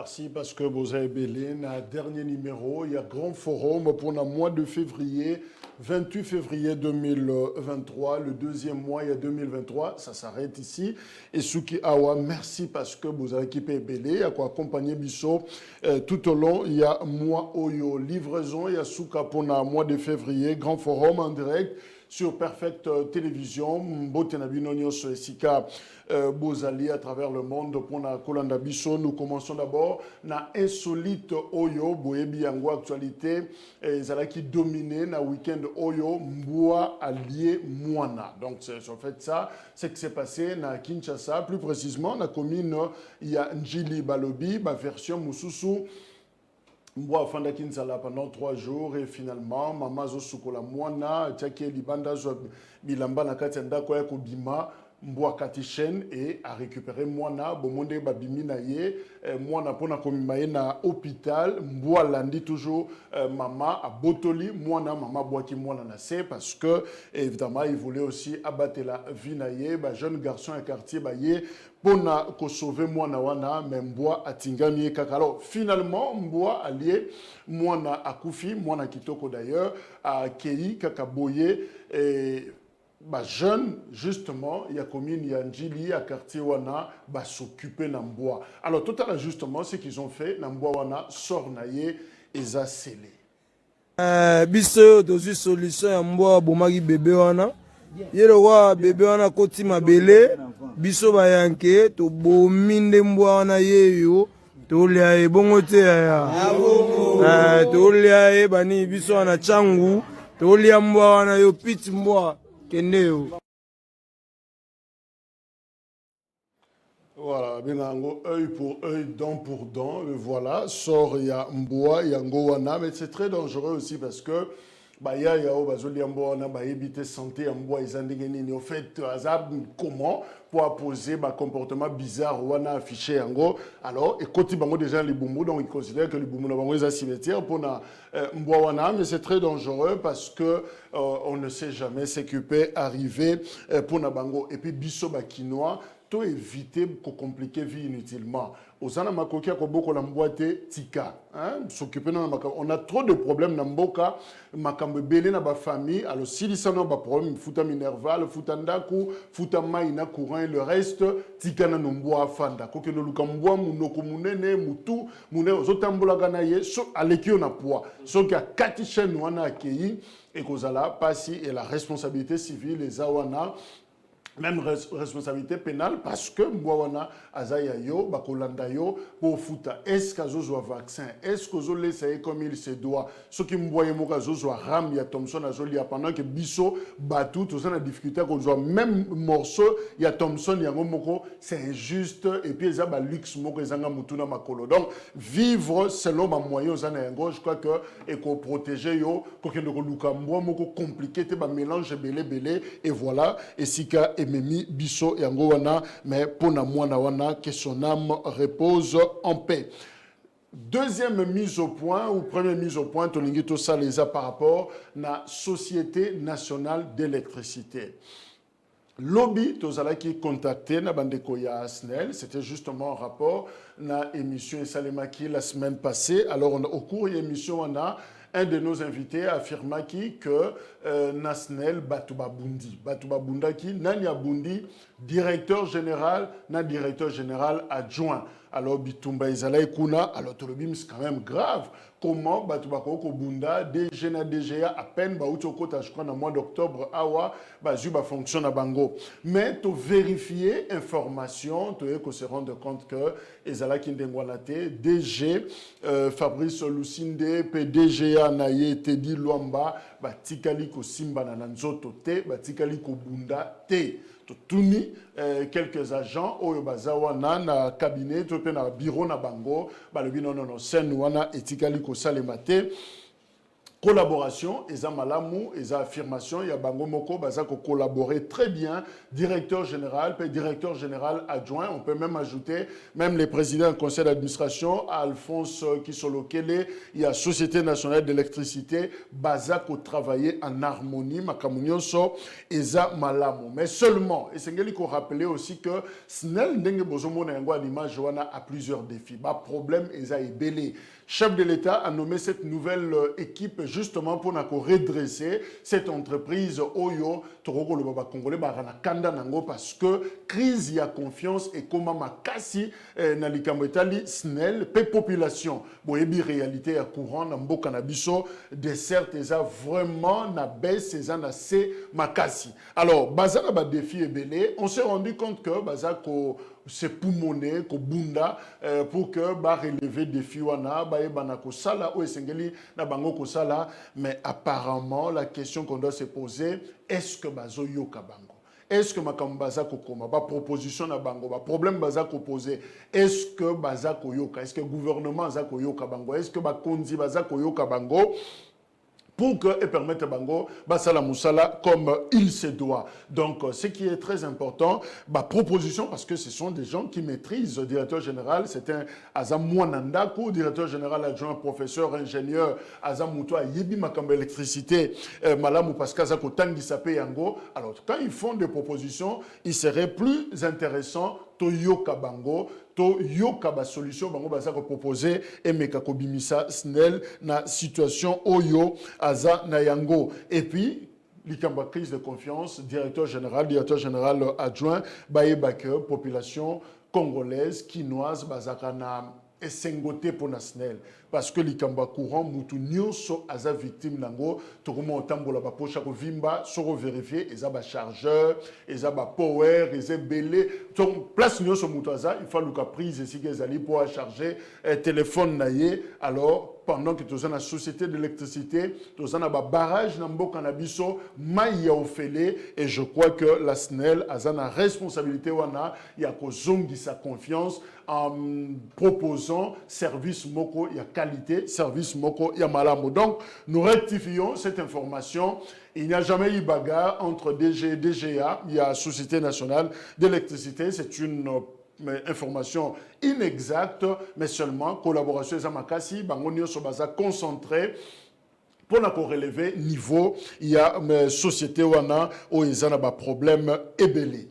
Merci parce que vous avez belé. Dans le dernier numéro, il y a grand forum pour le mois de février, 28 février 2023. Le deuxième mois, il y a 2023. Ça s'arrête ici. Et Suki Awa, merci parce que vous avez équipé belé. Il y a quoi accompagner Bissot tout au long. Il y a mois Oyo livraison. Il y a Souka pour le mois de février. Grand forum en direct sur Perfect Télévision. Botenabinonio sur Sika. Bozali à travers le monde pour la Kolanda Bisso. Nous commençons d'abord na insolite Oyo Boyebi Yango actualité zala qui dominé na week-end Oyo Mboa allié Moana. Donc en fait ça c'est ce qui s'est passé na Kinshasa, plus précisément na commune il y a Njili Balobi, ma version Mususu. Mboa Fanda Kinsala pendant 3 jours et finalement Mama Zosukola Moana Tchake Libanda Bilamba na Katenda Koya Kobima Mboa Katichen et a récupéré Moana Bomonde Babimi na ye Moana pona komimaye na hôpital Mboa Landi toujours Mama à Botoli Moana Mama Boaki Moana na se parce que évidemment il voulait aussi abattre la vie na ye jeune garçon et quartier ye pona ko sauver Moana wana mais Mboa atingami kaka. Alors finalement Mboa allié Moana akufi Moana kitoko d'ailleurs a Kei kaka boye et jeune, justement, il y a commune, il y a Njili, à quartier Wana, s'occuper Namboa. Alors, tout à l'heure, justement, ce qu'ils ont fait, Namboa Wana, sort naye, et ça scellé. Biso, dosi solution, Namboa, bomagi bébé Wana. Yero wa bébé Wana, koti mabele, biso bayanke, to bominde Mboa Wana yeyo, to liaye, bongote ya. To liaye, bani, biso Wana changu, to liaye Mboa Wana yo, piti Mboa. Voilà, binango, œil pour œil, dent pour dent, voilà, sort il y a Mboa, il y a Ngowana, mais c'est très dangereux aussi parce que il y a bazoli Mboa, éviter santé Mboa, ils ont en fait, comment pour poser un comportement bizarre ou affiché Yango. Alors, et quand ils ont déjà les boumous, donc ils considèrent que les boumous n'ont pas cimetière pour Mboa, mais c'est très dangereux parce que on ne sait jamais ce qui peut arriver pour Nabango. Et puis, biso bakinois, tout éviter de compliquer la vie inutilement. Osana makoki akoboko la mboate tika, s'occuper na makambo. On a trop de problèmes na mboka, makambo belé na ba famille. Alors si les gens ont ba problème, futa minerval, futa ndaku, futa maina courant et le reste, tika na nomboa fanda. Koke no lukamboa munoko munene mutu, munene ozotambola ganaye, so aleki on a poids. So ki a kati chaîne wana akei et kozala pasi et la responsabilité civile les awana. Même responsabilité pénale parce que Mboawana Azaya yo, Bakolanda yo, pour futa. Est-ce qu'azo un vaccin? Est-ce qu'azo laisse comme il se doit? Ce qui m'voye moka zo ram ya Thompson azolia pendant que Bisso Batou tout ça na difficulté qu'on soit même morceau ya Thompson ya moko c'est injuste et puis ça ba luxe moko ezanga mutuna makolo. Donc vivre selon ma moyen zana yango je crois que et qu'on protéger yo ko kendo ko luka mbo moko compliqué te ba mélange belé et voilà et sika Memi Bisso et Angowana, mais pour na mwana wana que son âme repose en paix. Deuxième mise au point, ou première mise au point, Tolingito Saleza par rapport à la Société nationale d'électricité. Lobby, tozala qui contacté na bandeko ya Asnel, c'était justement un rapport na émission Salemaki la semaine passée. Alors au cours de l'émission, on a un de nos invités a affirmé que Nasnel Batouba Bundi. Batouba Bundaki, Nanya Bundi, directeur général, na directeur général adjoint. Alors Bitumba Izala Kuna, alors Tolobim c'est quand même grave. Comment Batouba Koko Bunda, DG na DGA, à peine, Baoutokota, je crois, dans le mois d'octobre, Awa, Zuba fonctionne à Bango. Mais tu vérifier information, tu se rendre compte que Ezala Kindengwanate, DG, Fabrice Lucinde, PDGA, Naye, Teddy Luamba, Tikali ko Simba Nananzoto te, Tikali ko Bunda te. Tuni quelques agents au bazawana na cabinet to na bureau na bango ba le bino non sen wana etikali ko salemate collaboration, eza malamu, eza affirmation, ya bango moko, baza ko collaborer très bien, directeur général, puis directeur général adjoint, on peut même ajouter, même les présidents du conseil d'administration, Alphonse Kisolokele, il y a Société nationale d'électricité, baza ko travailler en harmonie, makamunyoso, eza malamu. Mais seulement, et c'est qu'il faut rappeler aussi que SNEL, ndenge bozomo na yango l'image wana a plusieurs défis. Ba problème, eza ebele. Chef de l'État a nommé cette nouvelle équipe justement pour redresser cette entreprise Oyo Toroko le Baba Congolais Barana Kanda Nango parce que crise y a confiance et comment makasi na likambo etali SNEL pe population boyebi réalité ya courant na mboka na biso dessert eza vraiment na baisse eza na se makasi. Alors bazana ba défi ebele, on s'est rendu compte que bazako c'est poumoné ko bunda pour que ba relever défi wana ba ebana ko sala o esengeli na bango ko sala, mais apparemment la question qu'on doit se poser, est-ce que bazo yoka bango, est-ce que makambo baza ko koma ba proposition na bango ba problème baza ko poser, est-ce que baza ko yoka, est-ce que gouvernement baza ko yoka bango, est-ce que ba konzi baza ko yoka bango pour que et permettre bango basala musala comme il se doit. Donc ce qui est très important, bah proposition parce que ce sont des gens qui maîtrisent. Le directeur général, c'est un Azam Mwanandako, directeur général adjoint, professeur, ingénieur, Azam Mouto Yebi Makambo électricité, Malamu Pascal Zako Tangi Sapé Yango. Alors quand ils font des propositions, il serait plus intéressant to yoka bango, to yoka ba solution bango baza ko proposer et meka ko bimisa SNEL na situation oyo aza na yango. Et puis likamba crise de confiance, directeur général adjoint baye baker population congolaise quinoise bazaka na esengote pour na SNEL parce que likamba courant mutu nyonso aza victime nango tokoma otambola ba pocha ko vimba soko vérifier eza ba chargeur eza ba power eza belé donc place nyonso mutu aza il faut luka prise ici que zali pour charger téléphone naie. Alors pendant que tous la société d'électricité, tous na ba barrage na mboka na biso mai ya ofele, et je crois que la SNEL a une responsabilité wana ya ko zongi sa confiance en proposant service moko ya qualité, service moko ya malamu. Donc nous rectifions cette information. Il n'y a jamais eu bagarre entre DG et DGA, il y a Société nationale d'électricité, c'est une information inexacte, mais seulement collaboration et Zamakasi, Bangonio Sobaza concentré pour nous relever niveau, il y a une société wana où ils ont un problème ébélé.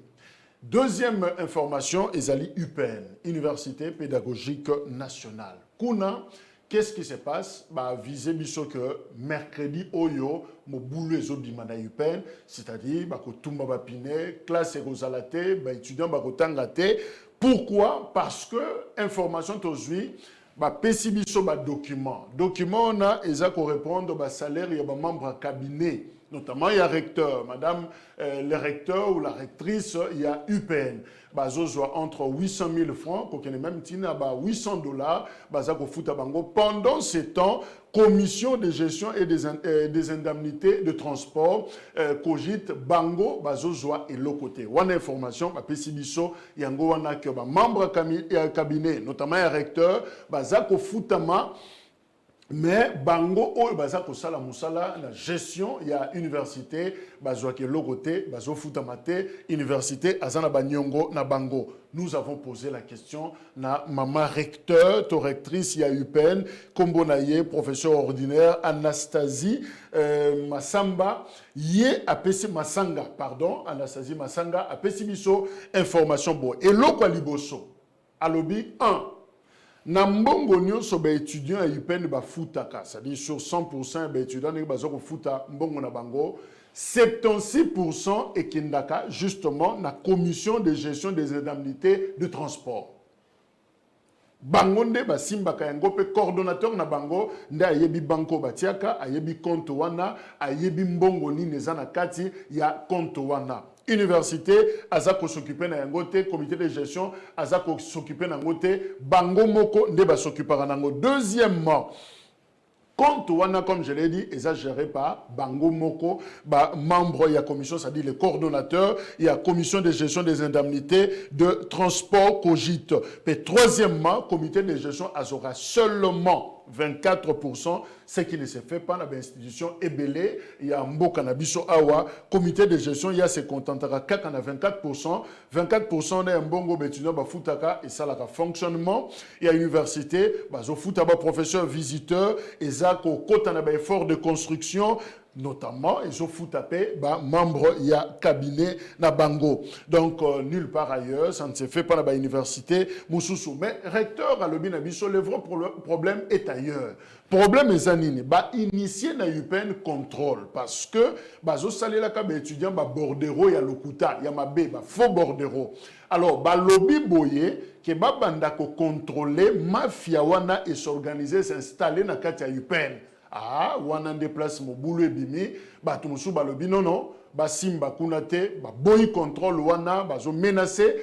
Deuxième information, Ezali UPN, Université pédagogique nationale. Kuna, qu'est-ce qui se passe? Bah, visez biso que mercredi oyo mo boulot ezobimana UPN, c'est-à-dire bah ko tumba ba pine, classe erozalate, bah étudiant ba ko tangate. Pourquoi? Parce que information tozui ba pesi biso ba document on a eza ko répondre ba salaire ya ba membre cabinet, notamment il y a recteur, madame le recteur ou la rectrice, il y a UPN. Bazozwa entre 800 000 francs, qu'on même tina ba $800, bazako futa bango. Pendant ce temps, commission de gestion et des indemnités de transport, cogite bango bazozwa et l'autre côté. Wana information, ba pesibiso yango wana que ba membre cabinet, notamment un recteur, bazako futama. Mais bango oyo baza ko sala musala la gestion il y a université bazwa ke logoté bazo futamate université azana banyongo na bango. Nous avons posé la question na maman recteur to rectrice il y a UPN kombo na ye professeur ordinaire Anastasie Masamba ye apesi Masanga pardon Anastasie Masanga apesi biso information bo et loko liboso alobi 1 na mbongo nyonso ba étudiant à UPN ba futaka, c'est-à-dire sur 100% ba étudiant ba zoko futa mbongo na bango 76% ekindaka justement na commission de gestion des indemnités de transport. Bango nde ba simbaka yango pe coordonnateur na bango nde ayebi banko batiaka ayebi compte wana ayebi mbongo nini eza na kati ya compte wana. Université azako s'occuper na yangote, comité de gestion azako s'occuper na yangote, bango moko nde ba s'occuper na yango. Deuxièmement, compte wana comme je l'ai dit, est géré par bango moko, ba membre il y a commission, c'est-à-dire les coordonnateurs, il y a commission de gestion des indemnités de transport cogite. Et troisièmement, comité de gestion azora seulement 24%, ce qui ne se fait pas dans l'institution Ebele. Il y a Mboka Nabiso Awa, comité de gestion, il y a se contentera kaka na 24%. 24% na mbongo betudiant ba futaka et ça la fonctionnement. Il y a université, bazo futaba professeur visiteur, et ça ko kota na ba effort de construction. Notamment, ils ont foutu membre, il y a cabinet na bango. Donc, nulle part ailleurs, ça ne se fait pas dans l'université. Moussoussou. Mais recteur à l'Obinabiso, le vrai problème est ailleurs. Problème est anini. Initier na UPN contrôle. Parce que, zo salé la kabe étudiant, bordero, il y a l'okuta, il y a ma bé, faux bordero. Alors, lobby boye, que banda ko contrôler, mafia wana et s'organiser, s'installer na katia UPN. Ah, wana déplace mon boulot et bimi, batumusu balobi non, simba kunate, boy contrôle wana, zo menacer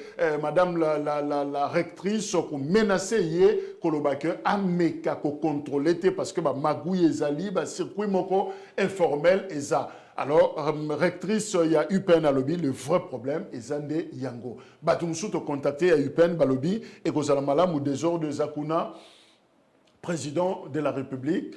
madame la rectrice, ko menacer ye, kolobake ameka ko contrôler parce que magouille ezali, circuit moko informel eza. Alors, rectrice, il y a UPN à lobby, le vrai problème est Zande Yango. Batumusu te contacter à UPN Balobi et Kozalamala ou désordre de Zakuna, président de la République.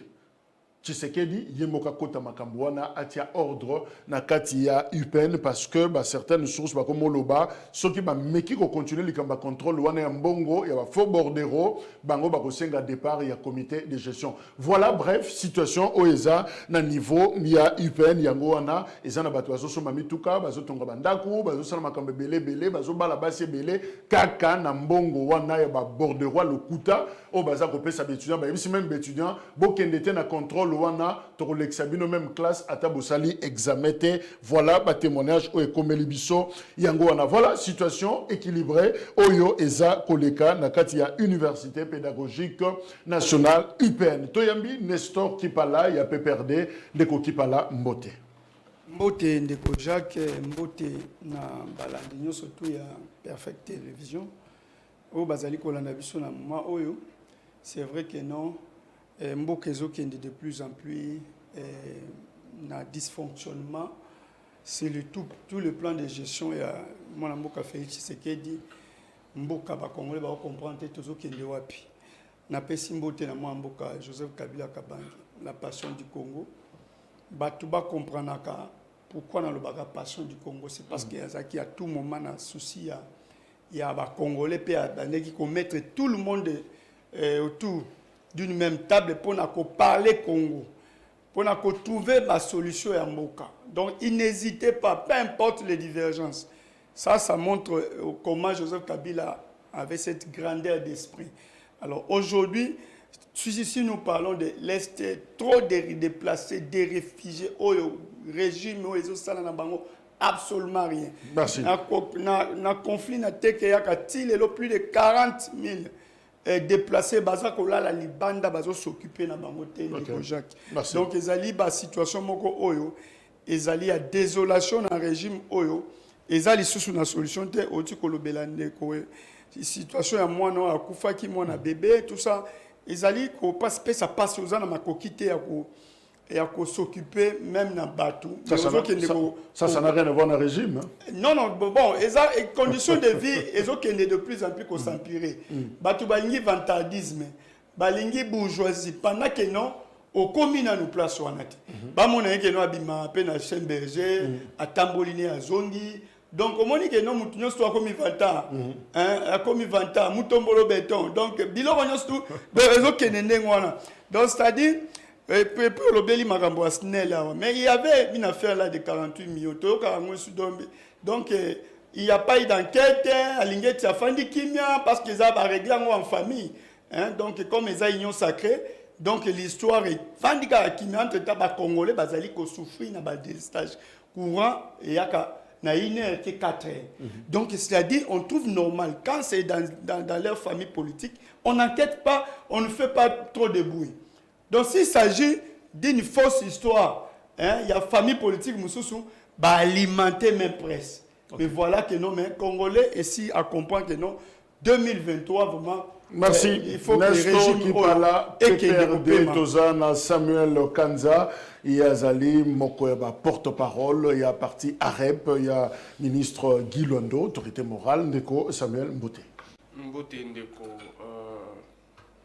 Tshisekedi yemoka kota makambo wana atia ordre na kati ya UPN parce que certaines sources comme Oloba ceux qui meki ko continuer likamba contrôle wana ya mbongo ya faux bordero bango ba kosenga départ ya comité de gestion. Voilà bref situation oeza na niveau ya UPN yango wana eza na bato bazo soma mituka bazo tonga bandaku bazo sala makambo belé bazo bala basi belé kaka na mbongo wana ya ba bordero lokuta o baza ko pesa étudiant ba yebisi même étudiant bokendete na contrôle Wana, Torolexabino, même classe, Atabosali, examete. Voilà, ma témoignage, Oekomelibiso, Yangoana. Voilà, situation équilibrée. Oyo, Eza, Koleka, Nakatia, Université pédagogique nationale, UPN. Toyambi, Nestor Kipala, ya PPRD, Ndeko Kipala, Mbote. Mbote, Ndeko Jacques, Mbote, na Balandinho, surtout, ya Perfect Télévision. O Bazali Kolanabiso, na moi, Oyo. C'est vrai que non. Mbokezo qui est de plus en plus na dysfonctionnement, c'est tout le plan de gestion. Et moi, Mboka Félix Tshisekedi, Mboka ba Congolais ba comprendre tout ce qui est de wapi. Na pesi mbote na moi Mboka Joseph Kabila Kabangi, la passion du Congo. Ba tout ba comprendre pourquoi dans le baga passion du Congo, c'est parce qu'il y a tout moment un souci il y a ba Congolais pe qui mettre tout le monde autour d'une même table pour parler Congo, pour trouver ma solution à Mboka. Donc, il n'hésitait pas, peu importe les divergences. Ça montre comment Joseph Kabila avait cette grandeur d'esprit. Alors, aujourd'hui, si nous parlons de l'Est, trop de déplacés, des réfugiés, au régime, absolument rien. Merci. Dans le conflit, il y a plus de 40 000 déplacés bazakola la libanda bazo s'occuper na bangote de Jacques. Donc ezali ba situation moko oyo ezali a désolation dans régime oyo ezali sous na solution te oti kolobela ndeko situation ya mwana akufa ki mwana bébé tout ça ezali ko passe ça passe aux na makokite ya ko s'occuper même na batou. Ça n'a rien à voir dans le régime. Hein? Non, bon, les conditions de vie, elles ont de plus en plus qu'on s'empirer. Batou balingi vantardisme, balingi bourgeoisie, pendant que non, au commune nous place wanati. Ba mona que non abima pe na Chemberger, à Tamboline à Zongi. Donc au moment que non mutunyo sto comme 20 ans, hein, comme 20 ans, mutombolo béton. Donc bilo onyos tout, elles ont kenende ngwana. Donc c'est-à-dire mais il y avait une affaire là de 48 millions. Donc, il n'y a pas eu d'enquête. Parce qu'ils avaient réglé en famille. Hein? Donc, comme ils ont union sacrée, donc l'histoire est. Entre les Congolais, ils ont souffert dans le délestage courant et il y a une 4 heures. Donc, c'est-à-dire, on trouve normal, quand c'est dans leur famille politique, on n'enquête pas, on ne fait pas trop de bruit. Donc, s'il s'agit d'une fausse histoire, il y a famille politique, Moussoussou, alimenter même presse. Mais voilà que non, mais Congolais, ici, à comprendre que non, 2023, vraiment, merci. Il faut Nestor que le régime Kipala, PPRD, Tozana, Samuel Kanza, il y a Zali Mokoeba, porte-parole, il y a parti AREP, il y a ministre Guy Londo, autorité morale, Ndeko, Samuel Mbote. Mbote Ndeko.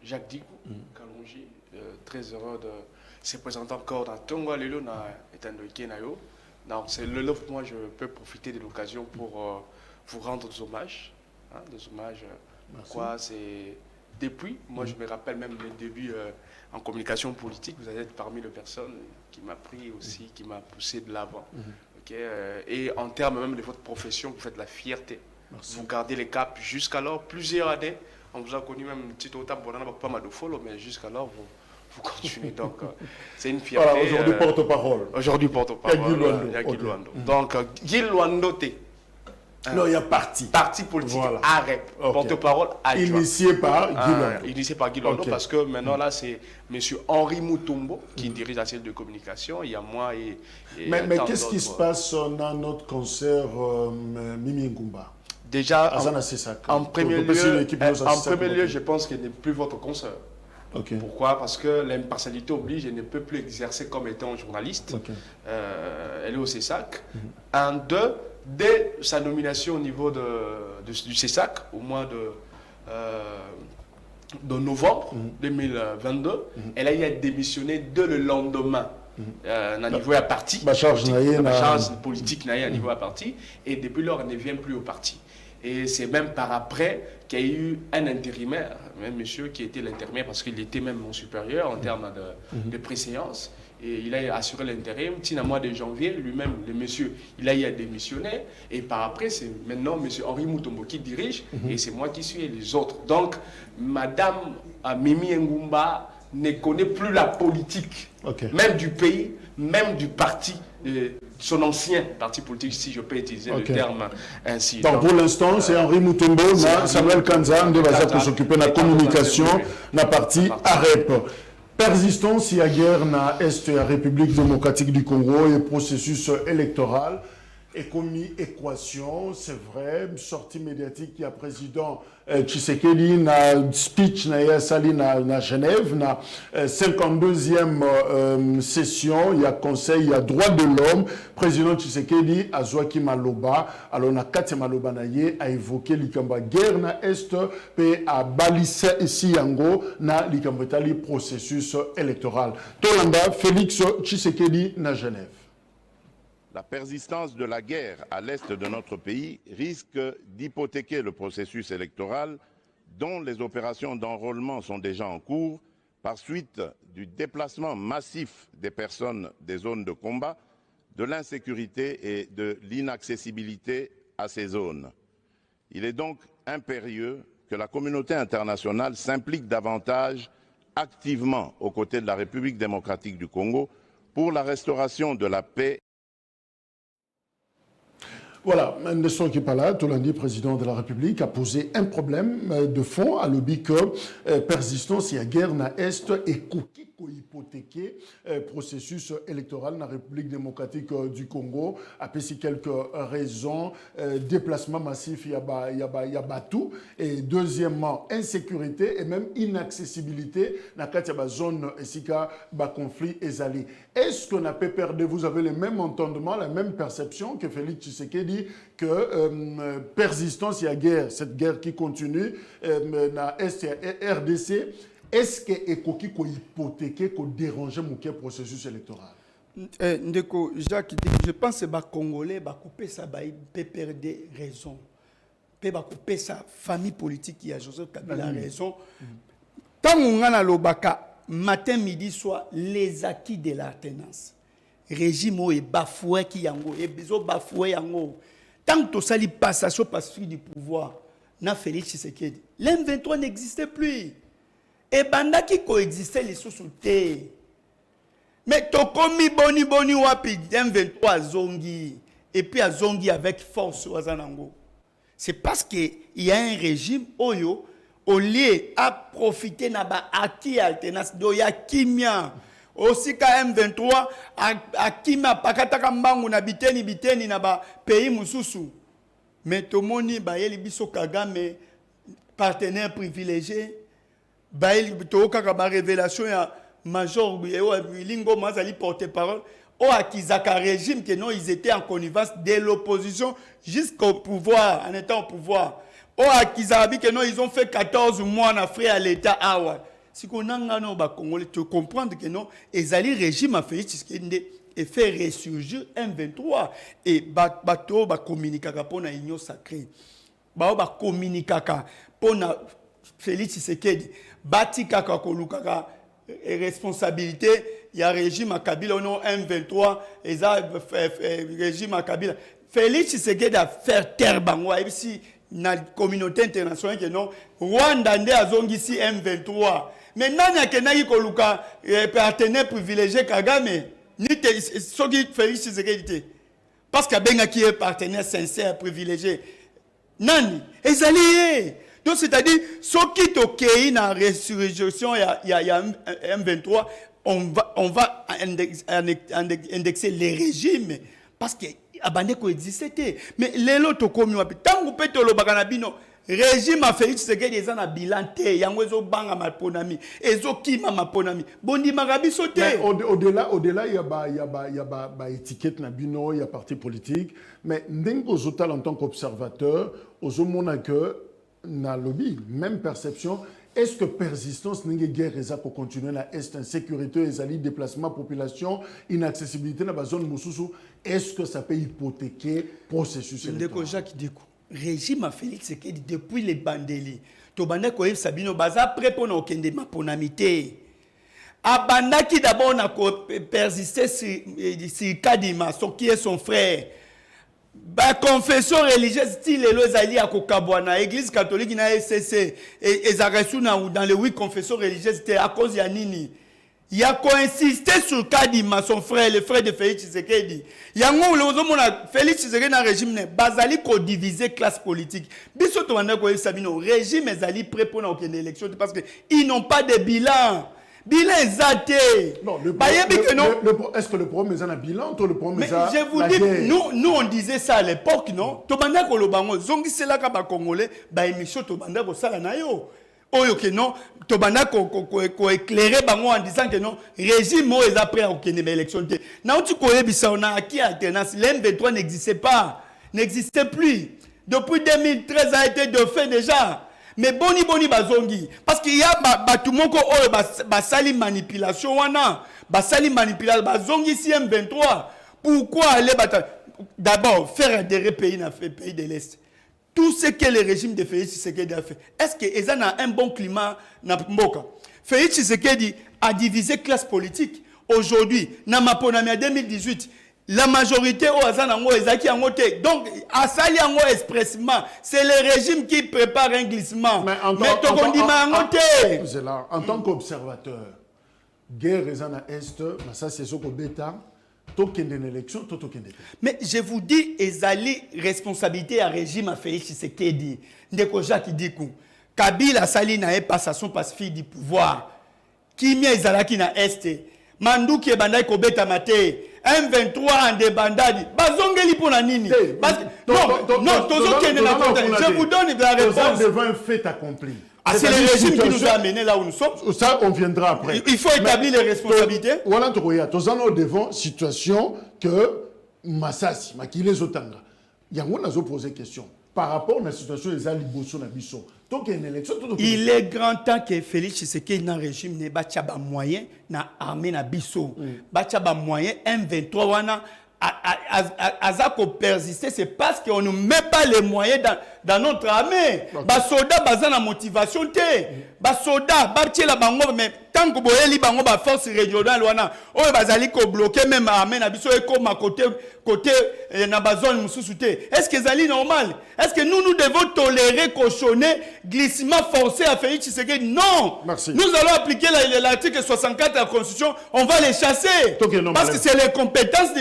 Jacques Dicou, Kalonji, très heureux de se présenter encore dans Tonga Lelo na Etandoike Nayo. Donc c'est le lot, moi je peux profiter de l'occasion pour vous rendre des hommages. Hein, des hommages. Quoi, c'est depuis, moi je me rappelle même les débuts en communication politique, vous êtes parmi les personnes qui m'a pris aussi, qui m'a poussé de l'avant. Okay, et en termes même de votre profession, vous faites la fierté. Merci. Vous gardez les caps jusqu'alors, plusieurs années. On vous a connu même un petit autant, pas mal de follow, mais jusqu'alors vous continuez. Donc c'est une fierté. Voilà, aujourd'hui porte-parole. Aujourd'hui porte-parole. Il y a Guy Luando. Donc Guy Luando non, il y a parti. Parti politique, voilà. AREP, porte-parole adjoint. Initié par Guy Luando. Initié par Guy Luando, parce que maintenant là, c'est M. Henri Mutombo qui dirige la cellule de communication. Il y a moi et mais qu'est-ce qui se passe dans notre concert Mimi Ngumba? Déjà, en premier lieu, je pense qu'il n'est plus votre concert. Okay. Pourquoi? Parce que l'impartialité oblige, elle ne peut plus exercer comme étant journaliste. Okay. Elle est au CESAC. En deux, dès sa nomination au niveau du CESAC, au mois de novembre 2022, elle a eu à démissionner dès le lendemain. Au niveau à parti, la charge politique n'a eu à niveau à parti, et depuis lors, elle ne vient plus au parti. Et c'est même par après qu'il y a eu un intérimaire, même monsieur qui était l'intérimaire parce qu'il était même mon supérieur en termes de préséance. Et il a assuré l'intérim. Tina mois de janvier, lui-même, le monsieur, il a eu à démissionner. Et par après, c'est maintenant monsieur Henri Mutombo qui dirige et c'est moi qui suis les autres. Donc, madame Mimi Ngumba ne connaît plus la politique, même du pays, même du parti. Son ancien parti politique, si je peux utiliser le terme ainsi. Donc pour l'instant, c'est Henri Mutombo, Samuel Kanza, qui va s'occuper de la communication, de la partie AREP. Persistance et guerre na Est de la République démocratique du Congo et processus électoral. Et comme équation, c'est vrai, sortie médiatique, il y a président Tshisekedi, na speech na sali na Genève, na 52e session, il y a conseil, il y a droit de l'homme, président Tshisekedi, Azwaki Maloba, alors na Kati Maloba na ye, a évoqué l'ikamba guerre na Est, pe a balissé ici yango, na l'ikamba tali processus électoral. Tolanda, Félix Tshisekedi na Genève. La persistance de la guerre à l'est de notre pays risque d'hypothéquer le processus électoral dont les opérations d'enrôlement sont déjà en cours par suite du déplacement massif des personnes des zones de combat, de l'insécurité et de l'inaccessibilité à ces zones. Il est donc impérieux que la communauté internationale s'implique davantage activement aux côtés de la République démocratique du Congo pour la restauration de la paix. Voilà, Nestor Kipala, Tolandi, président de la République, a posé un problème de fond à l'objet que persistance et la guerre na Est et qui hypothéqué processus électoral dans la République démocratique du Congo. A pesé quelques raisons, déplacement massif, il y a tout. Et deuxièmement, insécurité et même inaccessibilité dans la zone de conflit ezali. Est-ce qu'on a pu perdre, vous avez le même entendement, la même perception que Félix Tshisekedi que persistance et la guerre, cette guerre qui continue dans Est et RDC, est-ce que Ekoki ko hypothéquer, ko déranger mon processus électoral? Ndeko Jacques, je pense que les Congolais va couper ça, peut perdre raison. Peut couper sa famille politique qui a Joseph Kabila raison. Tant qu'on a le baka matin, midi, soir, les acquis de l'alternance. Régime est bafoué qui yango, et besoin bafoué yango. Tant que ça li passation pacifique du pouvoir, na Félix Tshisekedi. L'M23 n'existait plus. Et banda qui coexistait les sous-soutés. Mais tokomi boni wapi M23 zongi et puis à zongi avec force wazanango. C'est parce que il y a un régime oyo au lieu à profiter na ba acquis alternance do ya kimia aussi ka M23 a kimia pakataka mbangu na biteni na ba pays mususu. Mais tomoni ba yeli biso Kagame partenaire privilégié. Baïl Toka ba révélation ya Major Lingo Mazali porte-parole au Akizaka régime que non ils étaient en connivence de l'opposition jusqu'au pouvoir en étant au pouvoir. Au Akizabi que non ils ont fait 14 mois en Afrique à l'état awa. si on a un Congolais, tu comprends que non, et ali régime a fait et fait ressurgir M23 et bateau ba communiquer pour la union sacrée. Ba communiquer pour na Félix Tshisekedi bati kaka kolukaka responsabilité il y a régime à Kabila non M23 et ça régime à Kabila Félix Tshisekedi a faire terre bango et si na communauté internationale que non Rwanda ndé azongisi M23 mais nani akenaki koluka partenaire privilégié Kagame ni ce qui Félix Tshisekedi parce que benga qui est partenaire sincère privilégié nani ezali donc c'est-à-dire ce qui tokei na résurrection il y a M23 on va indexer les régimes parce que abandé ko existait mais les loto comme wapi tangu petolo bakana bino régime a Félix Tshisekedi eza na bilan te yango ezo banga maponami ezo kima maponami bondi magabi sauté au-delà il y a étiquette na bino il y a parti politique mais ndengo zotal en tant qu'observateur ozomona que na lobby même perception. Est-ce que persistance n'est guerre pour continuer la est insécurité, les déplacement population, inaccessibilité dans la zone Moussousou, est-ce que ça peut hypothéquer le processus électoral? Jacques Dikou, régime a Félix Tshisekedi depuis les bandeli. To banda ko yeb Sabino baza prêt pour na okende maponamité. Abanda qui d'abord na persister sur Kadima, qui est son frère. Ba confession religieuse style elozali ya kokabwana église catholique na SCC et ezakasuna dans les 8 confessions religieuses c'était à cause ya nini il a coinsisté sur Kadima son frère le frère de Félix Tshisekedi yango lozomona Félix Tshisekedi na régime ne bazali ko diviser classe politique biso to banda ko sabino régime ezali prêt pour na élection parce que ils n'ont pas de bilan. Bilan exacté. Non, est-ce que le problème est un bilan ou le problème est je vous dis, nous on disait ça à l'époque, non? Tobanda ko lobango, zongi sela ka ba congolais, ba émission tobanda ko sala na yo. Oyo que non, tobanda ko éclairer bango en disant que non, régime mo est après au kene élection. Na tu ko yebisa on a acquis alternance, l'M23 n'existait plus. Depuis 2013 a été de fait déjà. Mais boni bazongi parce qu'il y a batumoko basali manipulation wana basali manipulation bazongi CM23 pourquoi aller d'abord faire adhérer pays de l'Est tout ce que le régime de Félix Tshisekedi a fait est-ce que ils ont un bon climat na mboka Félix Tshisekedi a divisé classe politique aujourd'hui na maponami en 2018 la majorité au Azanango ezaki en côté. Donc, à Sali en expressement, c'est le régime qui prépare un glissement. Mais en tant qu'observateur, guerre à Est, ça c'est ce que bêta, token d'une élection, token. Mais je vous dis, ezali responsabilité à régime à Félix Tshisekedi. Ndeko Jacques Dikou, Kabila Sali n'a pas passation pacifique du pouvoir. Kimia ezalaki na Est. Manduki ebandai ko beta mate. M23 en débandade. Bazongeli pour la nini. Non, je vous donne la réponse. Devant un fait accompli. C'est le régime qui nous a amenés là où nous sommes. Ça, on viendra après. Il faut établir les responsabilités. Voilà, nous sommes devant une situation que Massassi, Makile Zotanga, il y a un posé question. Par rapport à la situation des Alibosso Nabiso. Il est grand temps que Félix Tshisekedi dans le régime ne bachaba moyen na armée na biso. Bachaba moyen M23 wana azako persister c'est parce qu'on ne met pas les moyens dans notre armée. Ba soldats baza na motivation te. Ba soldats bartiela bango mais tant que boyeli bango ba force régionale wana oyo bazali ko bloquer même armée na biso et comme à côté na bazone mususu te. Est-ce que c'est normal? Est-ce que nous devons tolérer cautionner glissement forcé à Félix Tshisekedi? Non. Merci. Nous allons appliquer l'article 64 de la Constitution, on va les chasser. Parce que c'est les compétences de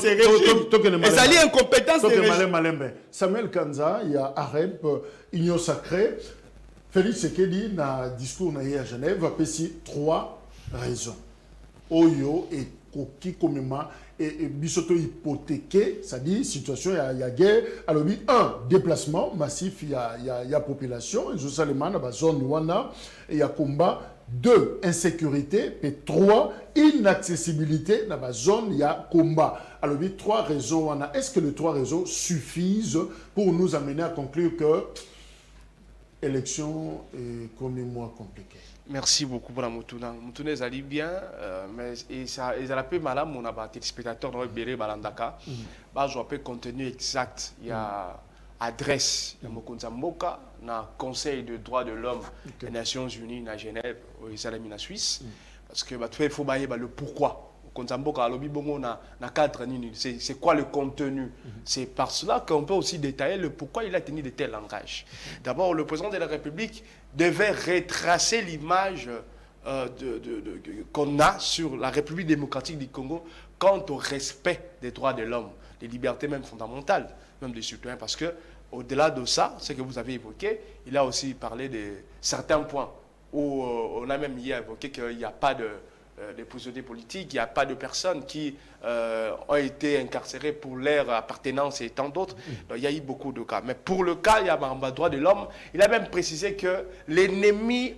ces régimes. Et ça lie incompétence des régimes. Samuel Kanza, il y a AREP, Union Sacrée. Félix Tshisekedi, dans le discours à Genève, a péci 3 raisons. Oyo et Koki Komema et Bisoto hypothéqué, c'est-à-dire situation, il y a guerre. Alors, 1, déplacement massif, il y a population, et Josaléman, dans la zone Wana, et il y a combat. 2, insécurité. Et 3, inaccessibilité dans la zone, il y a combat. Alors, 3 raisons. Est-ce que les 3 raisons suffisent pour nous amener à conclure que élection et comme mois compliqué. Merci beaucoup pour la Moutuna. Moutuna, ça allait bien, mais ça a peu mal à mon téléspectateur dans le Béré Balandaka. Je vois contenu exact. Il y a adresse de Mokonzamboka, dans le Conseil de droits de l'homme des Nations Unies à Genève, aux États-Unis, en Suisse. Parce que il faut bailler le pourquoi. C'est quoi le contenu? C'est par cela qu'on peut aussi détailler le pourquoi il a tenu de tels langages. D'abord, le président de la République devait retracer l'image qu'on a sur la République démocratique du Congo quant au respect des droits de l'homme, des libertés même fondamentales, même des citoyens. Parce que au-delà de ça, ce que vous avez évoqué, il a aussi parlé de certains points où on a même hier évoqué qu'il n'y a pas de prisonniers politiques, il n'y a pas de personnes qui ont été incarcérées pour leur appartenance et tant d'autres. Il y a eu beaucoup de cas. Mais pour le cas, il y a un droit de l'homme. Il a même précisé que l'ennemi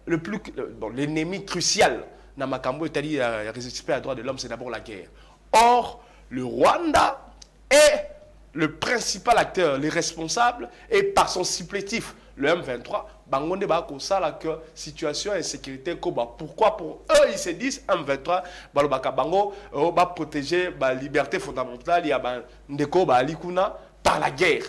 l'ennemi crucial dans Makambo, c'est-à-dire le respect à droit de l'homme, c'est d'abord la guerre. Or, le Rwanda est le principal acteur, le responsable, et par son supplétif, le M23, Bangonde Bakosala que situation et sécurité Koba. Pourquoi pour eux ils se disent M23 Balobaka Bango va protéger la liberté fondamentale, il y a ndeko ba alikuna par la guerre.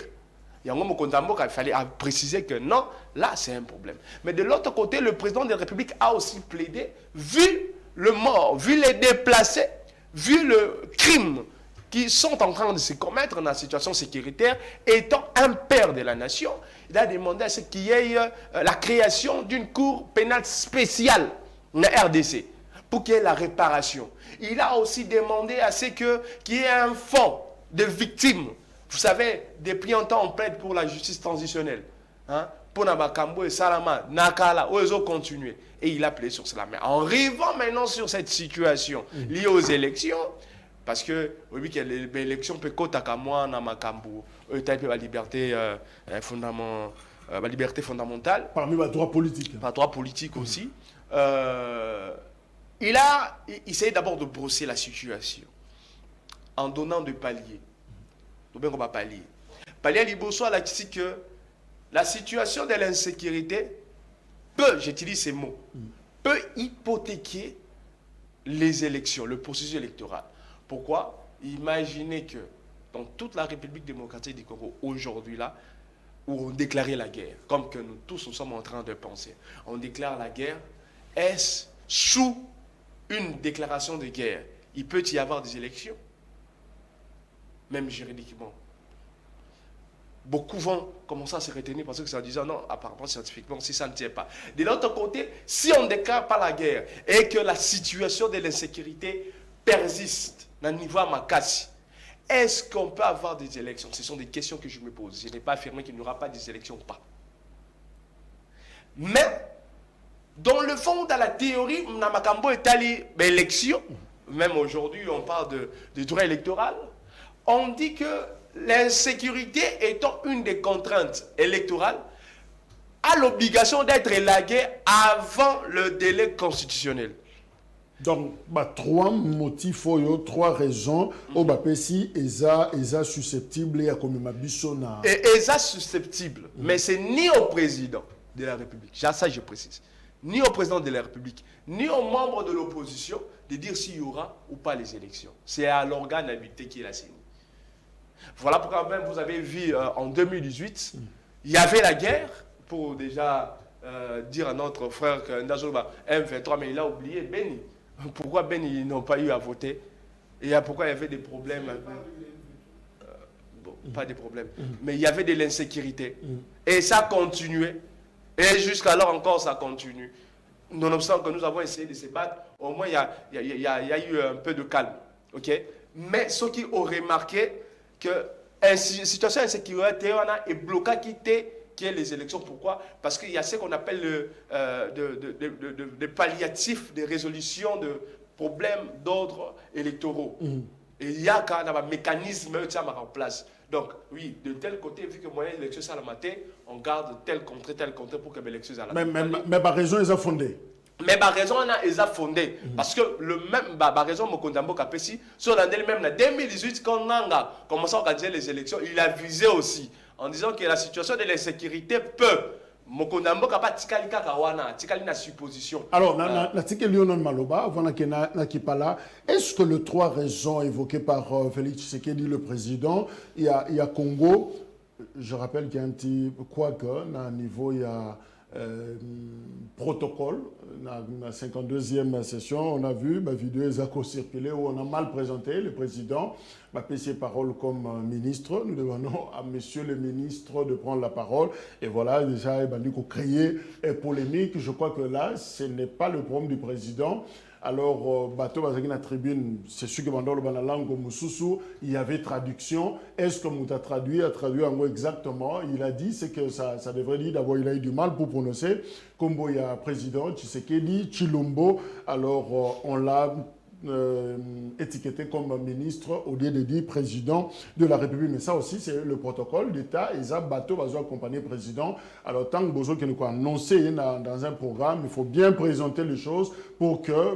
Il y a un moment il fallait préciser que non, là c'est un problème. Mais de l'autre côté, le président de la République a aussi plaidé, vu le mort, vu les déplacés, vu le crime qui sont en train de se commettre dans la situation sécuritaire, étant un père de la nation, il a demandé à ce qu'il y ait la création d'une cour pénale spéciale en RDC pour qu'il y ait la réparation. Il a aussi demandé à ce qu'il y ait un fonds de victimes. Vous savez, depuis longtemps, on plaide pour la justice transitionnelle. Hein? Pour Nabakambo et Salama, Nakala, ils ont continué. Et il a plaidé sur cela. Mais en arrivant maintenant sur cette situation liée aux élections, parce que oui, l'élection peut côté à moi dans Makambo, la liberté la liberté fondamentale. Parmi les droits politiques. Par droits politiques aussi. Il a essayé d'abord de brosser la situation en donnant des paliers. Donc on va pallier. Pallier à Liboso a dit que la situation de l'insécurité peut, j'utilise ces mots, peut hypothéquer les élections, le processus électoral. Pourquoi? Imaginez que dans toute la République démocratique du Congo, aujourd'hui là, où on déclarait la guerre, comme que nous tous nous sommes en train de penser, on déclare la guerre, est-ce sous une déclaration de guerre, il peut y avoir des élections, même juridiquement. Beaucoup vont commencer à se retenir parce que ça disant non, apparemment scientifiquement, si ça ne tient pas. De l'autre côté, si on ne déclare pas la guerre et que la situation de l'insécurité persiste dans le niveau à Makassi, est-ce qu'on peut avoir des élections? Ce sont des questions que je me pose. Je n'ai pas affirmé qu'il n'y aura pas des élections ou pas. Mais, dans le fond, dans la théorie, Namakambo est allé l'élection. Même aujourd'hui, on parle de droit électoral. On dit que l'insécurité étant une des contraintes électorales, a l'obligation d'être élaguée avant le délai constitutionnel. Donc, trois motifs, trois raisons, au Bapesi, ESA susceptible et à comme ma bissona. Et ESA susceptible, mais c'est ni au président de la République, ça je précise, ni au président de la République, ni aux membres de l'opposition de dire s'il y aura ou pas les élections. C'est à l'organe habilité qui est la CENI. Voilà pourquoi même vous avez vu en 2018, il y avait la guerre pour déjà dire à notre frère que Ndazoba M23, mais il a oublié Beni. Pourquoi Beni ils n'ont pas eu à voter? Et pourquoi il y avait des problèmes? Bon, pas des problèmes, mais il y avait de l'insécurité. Et ça continuait. Et jusqu'alors encore, ça continue. Nonobstant que nous avons essayé de se battre, au moins il y a eu un peu de calme. Okay? Mais ceux qui ont remarqué que la situation d'insécurité est bloquée qui est les élections. Pourquoi? Parce qu'il y a ce qu'on appelle des palliatifs, des résolutions de problèmes d'ordre électoraux. Et il y a quand même un mécanisme en place. Donc, oui, de tel côté, vu que moyen d'élection ça le matin, on garde tel contrée pour que l'élection ça la mais par raison, ils ont fondé. Mais par raison, ils ont fondé. Parce que le même, par raison, Mokondambo Kapesi, sur l'année même, en 2018, quand on a commencé à organiser les élections, il a visé aussi, en disant que la situation de l'insécurité peut Mokonda mboka pa tikali kaka wana, tikali na supposition. Alors, na tikali Lionel Maloba, avant que na kipala, est-ce que les 3 raisons évoquées par Félix Tshisekedi, le président, il y a Congo, je rappelle qu'il y a un petit quoi que, à niveau, il y a protocole, dans la 52e session, on a vu ma vidéo Zako circuler où on a mal présenté le président, m'a pris ses paroles comme ministre. Nous demandons à monsieur le ministre de prendre la parole. Et voilà, déjà, il a dit qu'on créait une polémique. Je crois que là, ce n'est pas le problème du président. Alors, bateau dans la tribune, c'est sûr que dans la langue Moussousou, il y avait traduction. Est-ce que Mouta a traduit en gros exactement? Il a dit, c'est que ça devrait dire d'abord, il a eu du mal pour prononcer. Comme il y a président Tshisekedi, Chilombo, alors on l'a étiqueté comme ministre au lieu de dire président de la République. Mais ça aussi, c'est le protocole d'État. Et ça, bateau va accompagner le président. Alors, tant que Bozo qui nous a annoncé dans un programme, il faut bien présenter les choses pour que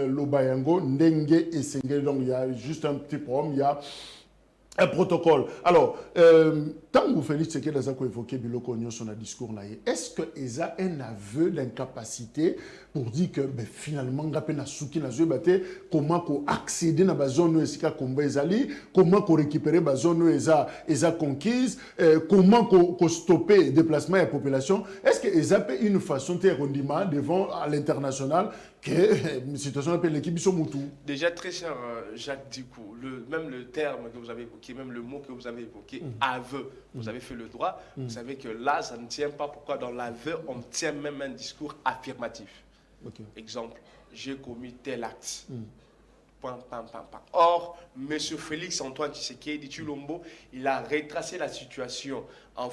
l'Obayango, Ndenge et Sengé. Donc, il y a juste un petit problème. Il y a un protocole. Alors, tant que vous Félix Tshisekedi a évoqué Biloko Nyon son discours, est-ce qu'il y a un aveu d'incapacité pour dire que finalement, comment accéder à la zone où il y a combat, comment récupérer la zone où il y a conquise, comment stopper le déplacement de la population? Est-ce qu'il y a une façon de rondiment devant l'international que la situation de l'équipe Moutou? Déjà, très cher Jacques Dicou, même le terme que vous avez évoqué, même le mot que vous avez évoqué, aveu, vous avez fait le droit, vous savez que là, ça ne tient pas. Pourquoi dans l'aveu, on tient même un discours affirmatif. Okay. Exemple, j'ai commis tel acte. Pam, pam, pam, pam. Or, M. Félix Antoine Tshisekedi Tshilombo, il a retracé la situation en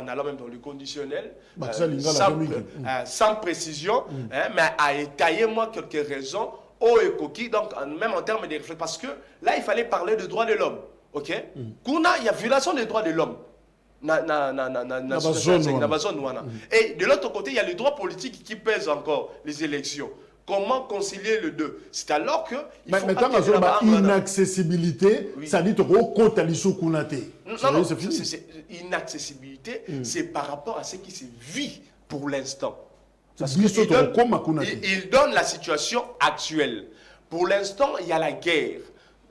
allant même dans le conditionnel, sans précision, mais a étayé moi quelques raisons, donc même en termes de réflexion, parce que là, il fallait parler de droits de l'homme. Ok? Il y a violation des droits de l'homme. Et de l'autre côté, il y a les droits politiques qui pèsent encore les élections. Comment concilier les deux? C'est alors que... Maintenant, inaccessibilité, ça dit inaccessibilité, c'est par rapport à ce qui se vit pour l'instant. Il donne la situation actuelle. Pour l'instant, il y a la guerre.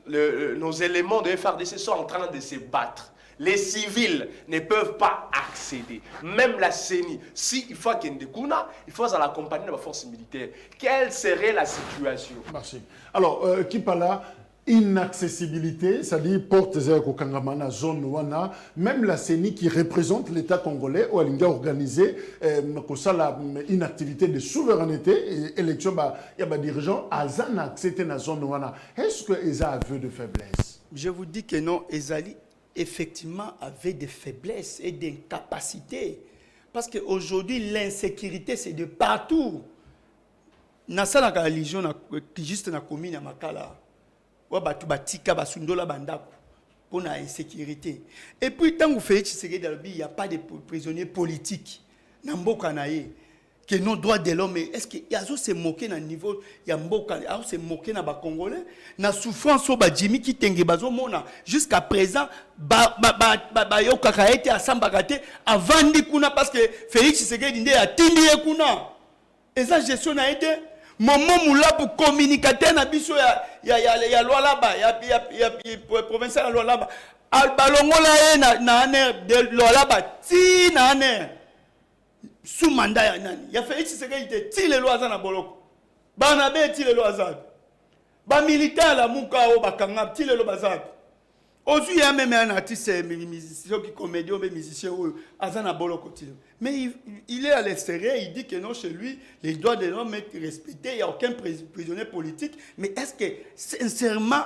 Nos éléments de FRDC sont en train de se battre. Les civils ne peuvent pas accéder. Même la CENI, s'il faut qu'il y ait des Kuna, il faut l'accompagner de la force militaire. Quelle serait la situation? Merci. Alors, qui parle là? Inaccessibilité, c'est-à-dire porte Kangamana, zone Wana, même la CENI qui représente l'État congolais, où elle a organisé une activité de souveraineté, élection, il y a des dirigeants, Azan a accepté la zone Wana. Est-ce qu'ils ont un aveu de faiblesse? Je vous dis que non, Ezali effectivement avait des faiblesses et des capacités. Parce qu'aujourd'hui, l'insécurité, c'est de partout. Dans la religion, juste dans la commune, dans Makala, pour l'insécurité. Et puis, tant que vous faites, il n'y a pas de prisonniers politiques. Que nos droits de l'homme, est-ce qu'il y a se moquer dans le niveau, il y a se moquer dans les Congolais, na souffrance au Jimmy qui tengue bazomona jusqu'à présent yo kakaete asambakate avant kuna parce que Félix Tshisekedi a tindi kuna et ça gestion a été moment moula pour communicateur na biso ya loi là-bas ya provincial la loi là-bas al balongola na de loi là-bas ti na sous mandat il y a Félix Tshisekedi ti les lois na boloko banabe ti les lois ba militaire la muka o bakanga ti les lois za aujourd'hui il y a même un artiste musicien qui comédien ou musicien ou azana boloko ti mais il est à l'extérieur, il dit que non chez lui les droits de l'homme sont respectés, il n'y a aucun prisonnier politique, mais est-ce que sincèrement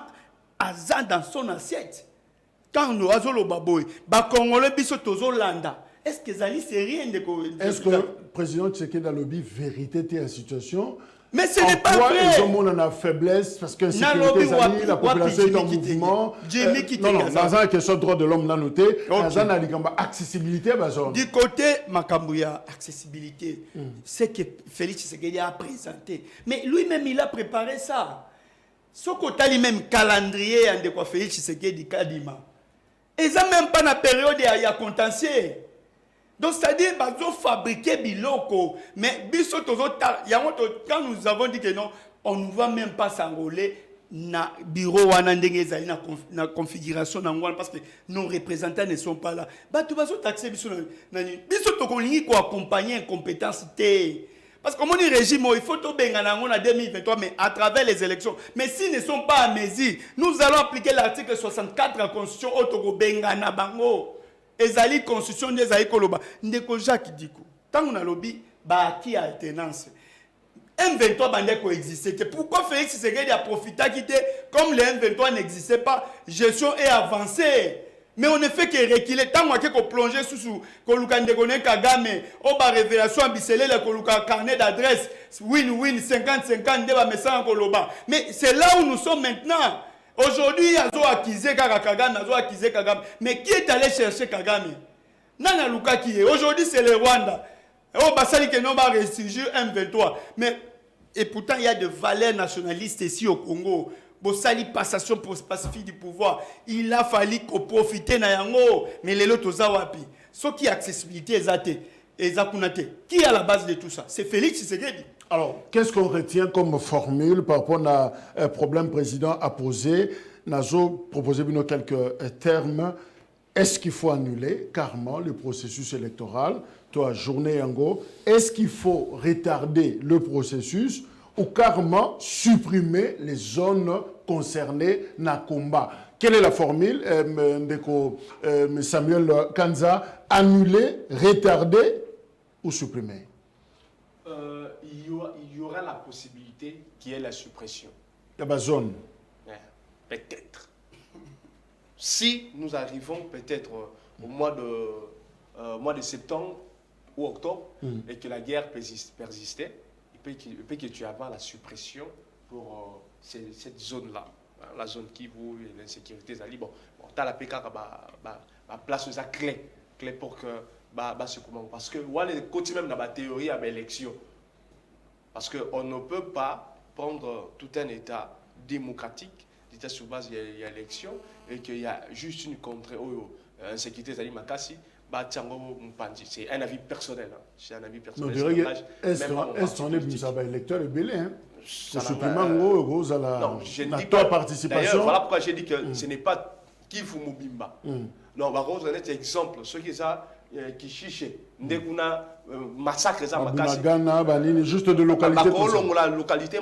azan dans son assiette quand nous avons le baboy ba congolais biso tozo landa. Est-ce que Zali c'est rien de... Est-ce que le président Tshisekedi a lobby vérité de la situation? Mais ce n'est pas vrai. Ils ont la faiblesse parce que la population est en mouvement. Non, dans la question de droit de l'homme, là noté. Dans accessibilité, du côté Makambouya, accessibilité, c'est que Félix Tshisekedi a présenté. Mais lui-même, il a préparé ça. Ce côté lui-même calendrier de quoi Félix Tshisekedi Kadima. Ils n'ont même pas la période il y a contentieux. Donc, c'est-à-dire, ils ont fabriqué biloko. Mais, quand nous avons dit que non, on ne va même pas s'enrôler na bureau na configuration parce que nos représentants ne sont pas là. Tu vas taxer biso ko accompagner incompétence té. Parce que comme on dit régime, il faut tout benga en 2023 mais à travers les élections. Mais s'ils ne sont pas à mesure, nous allons appliquer l'article 64 de la Constitution autoko benga na bango. Ezali Constitution des Ezali Koloba. Ndeko Jacques Diko. Tant on a lobby, qui alternance. M23 bandait coexister. Pourquoi Félix Tshisekedi a profité quitter comme le M23 n'existait pas, gestion est avancée. Mais on ne fait que reculer. Tant qu'on plonge sous Koluka Ndekone Kagame, on va révélation ambitionnelle le Koluka carnet d'adresse, win-win 50-50 débat message en Koloba. Mais c'est là où nous sommes maintenant. Aujourd'hui, il y a accusé Kagame, Kagame. Mais qui est allé chercher Kagame? Nana Luka qui est. Aujourd'hui, c'est le Rwanda. Oh, Basali que non va ressurgir M23. Mais, et pourtant, il y a des valeurs nationalistes ici au Congo. Bossali passation pour pacifier du pouvoir. Il a fallu qu'on profite de yango. Mais les autres wapi. Ce qui est accessibilité, qui est à la base de tout ça? C'est Félix Tshisekedi. Alors, qu'est-ce qu'on retient comme formule par rapport à un problème président a posé? Nazo proposé quelques termes. Est-ce qu'il faut annuler carrément le processus électoral? Toi, journée Yango, est-ce qu'il faut retarder le processus ou carrément supprimer les zones concernées dans le combat? Quelle est la formule, Samuel Kanza? Annuler, retarder ou supprimer? Il y aura la possibilité qui est la suppression. Il y a une zone. Peut-être. Si nous arrivons peut-être au mois de septembre ou octobre et que la guerre persistait, il peut que tu aies la suppression pour cette zone-là. La zone qui vous et l'insécurité. Bon, tu as la PK qui place ça clé pour que ce comment. Parce que moi, les côtés même dans la théorie à l'élection. Parce qu'on ne peut pas prendre tout un État démocratique, l'État sur base il y a élection, et qu'il y a juste une contrée, insécurité, c'est un avis personnel. C'est un avis personnel. Est-ce qu'on est électeur et belé? Non, je ne dis pas participation. Voilà pourquoi j'ai dit que ce n'est pas qui vous mobimba. Non, par contre, un exemple, ceux qui chichent, massacre juste de localité. La localité,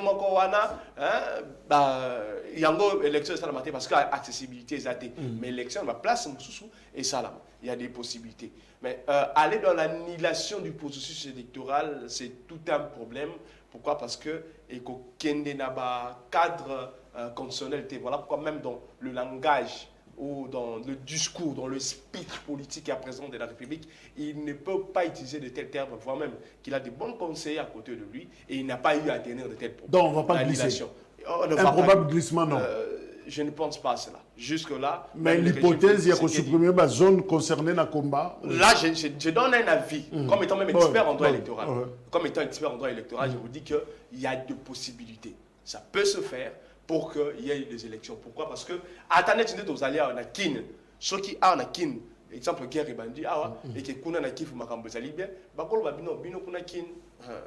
il y a une élection parce que l'accessibilité est athée. Mais l'élection va place et ça, il y a des possibilités. Mais aller dans l'annihilation du processus électoral, c'est tout un problème. Pourquoi? Parce que il y a un cadre constitutionnel. Voilà pourquoi même dans le langage ou dans le discours, dans le speech politique à présent de la République, il ne peut pas utiliser de tels termes, voire même qu'il a de bons conseillers à côté de lui et il n'a pas eu à tenir de tels propos. Donc on ne va pas glisser. Un probable glissement, non. Je ne pense pas à cela. Jusque-là... Mais l'hypothèse, il y a qu'on supprimer la zone concernée dans le combat. Là, je donne un avis, comme étant même expert en droit électoral. Comme étant expert en droit électoral, je vous dis qu'il y a des possibilités. Ça peut se faire pour qu'il y ait des élections. Pourquoi? Parce que, attendez, tu es aux alliés en Akin. Ceux qui ont en Akin, exemple, guerre et bandit, et qui ont en Akin, vous m'avez dit, bien, bino kuna kin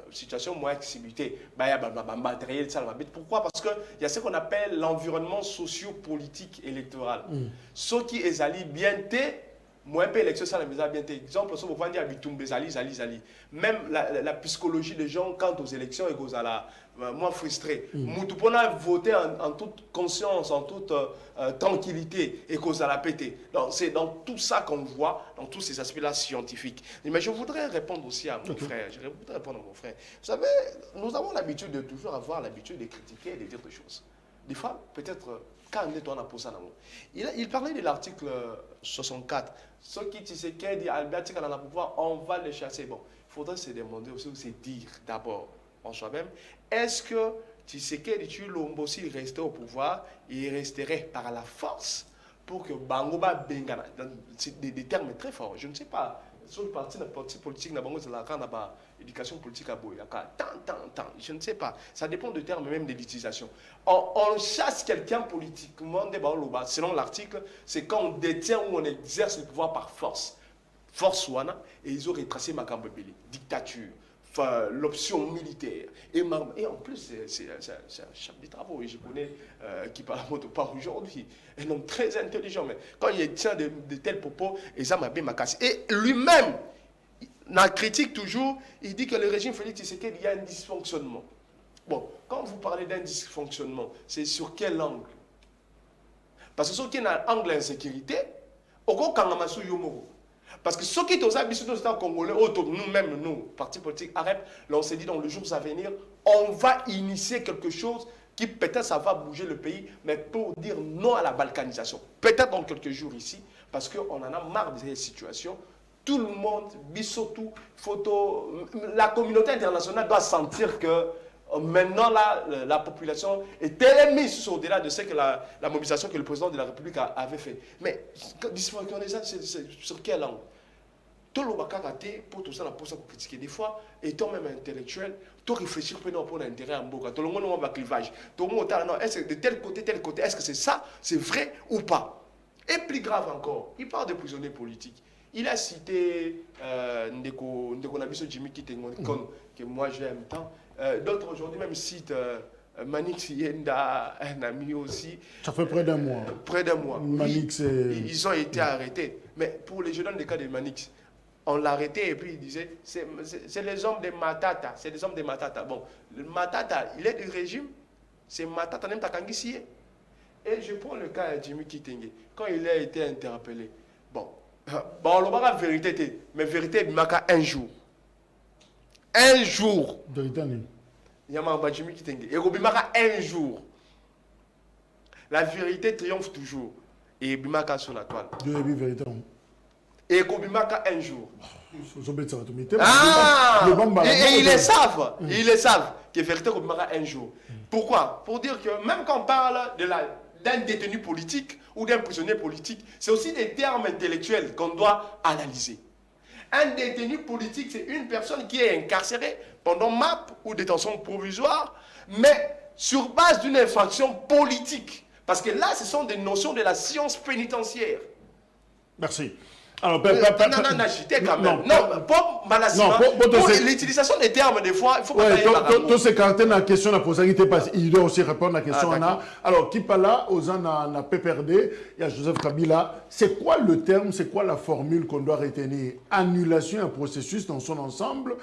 situation moins accessibilité matériel ça pourquoi? Parce que il y a ce qu'on appelle l'environnement socio-politique électoral. Ceux qui est allés bien moins peu élection ça la bien exemple ce vous dire bitumbe zali même la psychologie des gens quant aux élections et aux à la moins frustré mutupona voter en toute conscience en toute tranquillité et qu'aux à la péter. Donc c'est dans tout ça qu'on voit dans tous ces aspects-là scientifiques. Mais je voudrais répondre aussi à mon frère. Je voudrais répondre à mon frère. Vous savez, nous avons l'habitude de toujours avoir l'habitude de critiquer et de dire des choses. Des fois, peut-être quand on a posé ça, il parlait de l'article 64. Ce qui Tshisekedi, Albert Tshisekedi a le pouvoir, on va le chasser. Bon, il faudrait se demander aussi, se dire d'abord en soi-même, est-ce que Tshisekedi, Tshilombo, s'il restait au pouvoir, il resterait par la force pour que Bangoba Bengana, c'est des termes très forts, je ne sais pas. Sur le parti politique, l'éducation politique à Boyaka, je ne sais pas. Ça dépend de termes même de l'utilisation. On chasse quelqu'un politiquement, selon l'article, c'est quand on détient ou on exerce le pouvoir par force. force wana et ils ont retracé Makambo Belé, dictature, l'option militaire. Et en plus, c'est un chef de travaux, et je connais qui parle à votre part aujourd'hui, un homme très intelligent, mais quand il tient de tels propos, et ça m'a bien cassé. Et lui-même, dans la critique toujours, il dit que le régime Félix Tshisekedi, il y a un dysfonctionnement. Bon, quand vous parlez d'un dysfonctionnement, c'est sur quel angle? Parce que ceux qui ont un angle d'insécurité, au Kangamasu Yomoro. Parce que ceux qui sont habitués dans le Congolais, nous-mêmes, nous, partis politiques arabes, on s'est dit dans les jours à venir, on va initier quelque chose qui peut-être ça va bouger le pays, mais pour dire non à la balkanisation. Peut-être dans quelques jours ici, parce qu'on en a marre de cette situation. Tout le monde, Bissotou, photo, la communauté internationale doit sentir que maintenant la population est tellement mise au-delà de ce que la mobilisation que le président de la République avait fait. Mais c'est sur quel angle? Tout le monde a été pour tout ça, pour critiquer. Des fois, étant même intellectuel, tout réfléchir pour l'intérêt en boca. Tout le monde a un clivage. Tout le monde a non, est-ce que de tel côté, est-ce que c'est ça, c'est vrai ou pas? Et plus grave encore, il parle de prisonniers politiques. Il a cité Ndeko Nabiso Jimmy Kitengon, que moi j'aime tant. D'autres aujourd'hui même citent Manix Yenda, un ami aussi. Ça fait près d'un mois. Près d'un mois. Manix oui, ils ont été arrêtés. Mais pour les jeunes, le cas de Manix, on l'a arrêté et puis il disait c'est les hommes de Matata. C'est les hommes de Matata. Bon, le Matata, il est du régime. C'est Matata, même Takangisie. Et je prends le cas de Jimmy Kitenge. Quand il a été interpellé, bon, on n'a pas vérité, mais vérité, il m'a un jour. Un jour. Il y a Jimmy Kitenge. Et il m'a un jour. La vérité triomphe toujours. Et il m'a sur la toile. Et il m'a un jour. Ah! Et ils le savent. Ils le savent que la vérité m'a un jour. Pourquoi? Pour dire que même quand on parle d'un détenu politique ou d'un prisonnier politique, c'est aussi des termes intellectuels qu'on doit analyser. Un détenu politique, c'est une personne qui est incarcérée pendant MAP ou détention provisoire, mais sur base d'une infraction politique. Parce que là, ce sont des notions de la science pénitentiaire. Merci. Alors, pour l'utilisation des termes, des fois, il faut pas tous ces caractères, la question à poser, il doit aussi répondre à la question. Alors, qui parle là, aux gens à PPRD, il y a Joseph Kabila. C'est quoi le terme, c'est quoi la formule qu'on doit retenir? Annulation d'un processus dans son ensemble,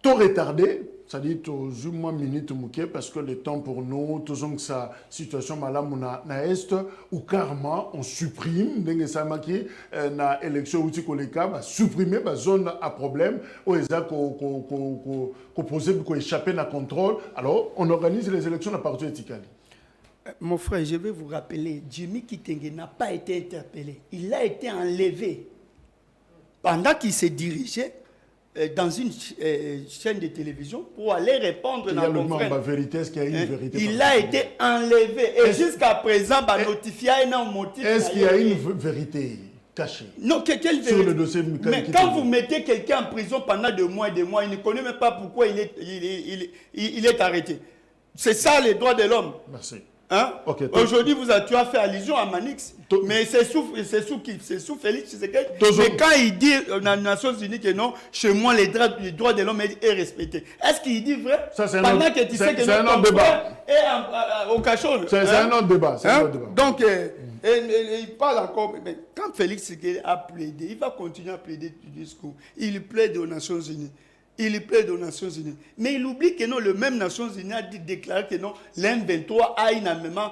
taux retardé, c'est-à-dire toujours moins minute parce que le temps pour nous, tout que sa situation malade na est ou carrément on supprime dengue ça maki na élection outil koleka supprimer ba zone à problème ou eza ko possible ko échapper na contrôle. Alors on organise les élections à partir de Tikali. Mon frère, je vais vous rappeler, Jimmy Kitenge n'a pas été interpellé. Il a été enlevé pendant qu'il s'est dirigé dans une chaîne de télévision pour aller répondre dans le confrère. Vérité, est-ce qu'il y a une vérité? Il a été enlevé et jusqu'à présent, notifié un motif. Est-ce qu'il y a une vérité cachée? Non, quelle vérité? Sur le dossier mais quand vous mettez quelqu'un en prison pendant 2 mois et 2 mois, il ne connaît même pas pourquoi il est arrêté. C'est ça les droits de l'homme. Merci. Hein? Okay, aujourd'hui, tu as fait allusion à Manix, mais c'est sous Félix Tshisekedi. Mais quand il dit aux Nations Unies que non, chez moi, les droits de l'homme est respecté. Est-ce qu'il dit vrai? Ça, c'est pendant que tu sais que notre débat est au cachot. C'est un autre débat. Donc, il parle encore. Mais quand Félix Tshisekedi a plaidé, il va continuer à plaider du discours. Il plaide aux Nations Unies. Il plaide aux Nations Unies. Mais il oublie que non, le même Nations Unies a déclaré que non, l'M23 a énormément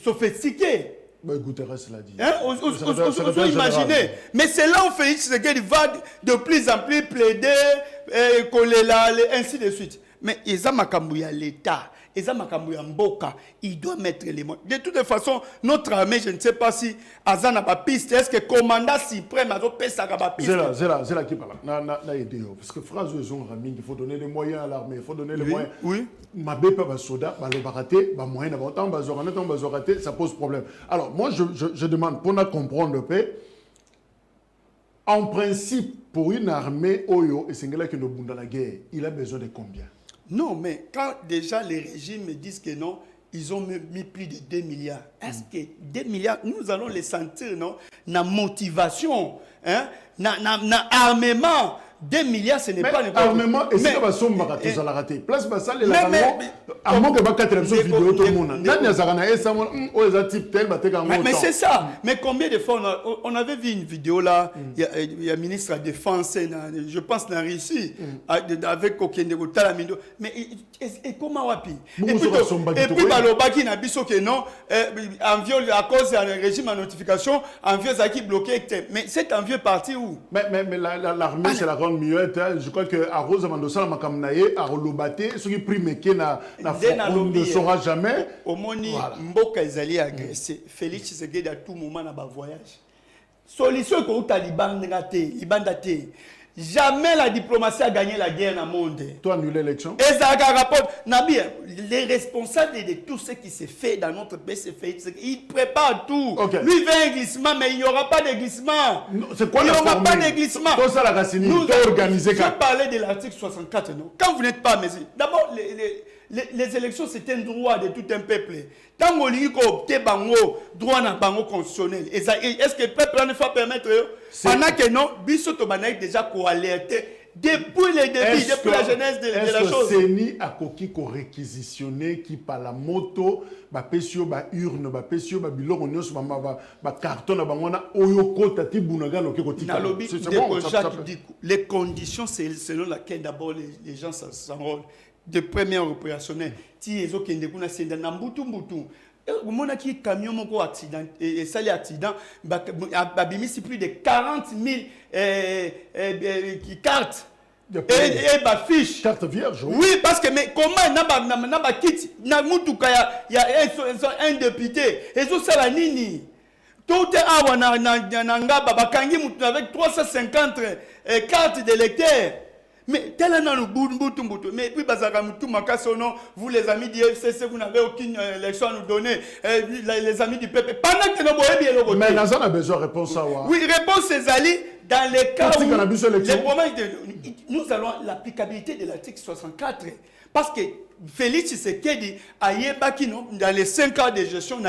sophistiqué. Écoutez, cela dit. Vous imaginez. Mais c'est là où Félix Tshisekedi va de plus en plus plaider, coller là, ainsi de suite. Mais Eza Makambouya, l'État, Eza Makambouya Mboka, il doit mettre les mots. De toute façon, notre armée, je ne sais pas si Azan n'a pas piste. Est-ce que le commandant suprême a pas piste? C'est là qui parle. Parce que phrase de Jean Raming, il faut donner les moyens à l'armée, il faut donner les moyens. Oui. Ma bépa va soda, le baraté, moyen d'avant, ça pose problème. Alors, moi, je demande, pour nous comprendre, en principe, pour une armée, Oyo, et c'est là que le monde dans la guerre, il a besoin de combien? Non, mais quand déjà les régimes me disent que non, ils ont mis plus de 2 milliards. Est-ce que 2 milliards, nous allons les sentir, non? Na motivation, hein? Na armement. 2 milliards, ce n'est pas n'importe quoi. Armement, et si on va sommer, ça l'a raté. Place Bassal et la à moins que va 4 vidéo tout le monde. Mais c'est ça. Mais combien de fois on avait vu une vidéo là, il y a un ministre de la Défense, je pense dans Russie, avec Okende Talamindo. Mais comment wapi? Et puis Balobaki n'a biso que non, envieux à cause du régime à notification, envieux à qui bloqué. Mais c'est un vieux parti où? Mais l'armée, c'est la grande muette. Je crois que à Rose Mandosa, la Makamnaye, à Rolobaté, ceux qui priment on ne saura jamais. Au Moni, Mboka Ezali agressé. Félix Tshisekedi à tout moment dans le voyage. Solution que le Taliban n'a jamais la diplomatie a gagné la guerre dans le monde. Toi, annuler l'élection. Et ça rapporte. Nabi, les responsables de tout ce qui s'est fait dans notre pays, ils préparent tout. Okay. Lui, il veut un glissement, mais il n'y aura pas de glissement. C'est quoi il n'y aura pas de glissement. Tout ça, la Racine, je parlais de l'article 64. Non? Quand vous n'êtes pas à mesure, d'abord, les élections, c'est un droit de tout un peuple. Tant qu'on dit que bango droit na bango constitutionnel, est-ce que le peuple ne va permettre pendant que non, Bissot Obanaï déjà qu'on alerté depuis les débuts, depuis la genèse de la chose. Est-ce que Séni a coquille qu'on réquisitionné qui par la moto, ba pesio, ba urne, ba pesio, ba biloko nyos, ba carton, ba ngona oyoko tati bunaga no keko tika. C'est bon. Les conditions, c'est selon laquelle d'abord les gens s'enrôlent. De première opérationnelle, si ils ont qui ndekuna senda na mbutu on a qui camion moko accident et ça les accidents babimisi plus de 40 000 cartes et ba fiche carte vierge. Oui, parce que mais comment na ba kit na mutuka il y a un député et ça la nini tout est awa na ngaba bakangi mutu avec 350 cartes d'électeurs. Mais tel est le bout. Mais puis, vous les amis du FCC, vous n'avez aucune élection à nous donner. Les amis du peuple. Pendant que nous voyons bien le côté. Mais nous avons besoin de réponse à quoi? Oui, réponse c'est Ali dans les cas où nous allons l'applicabilité de l'article 64. Parce que Félix Tshisekedi a dans les 5 ans de gestion,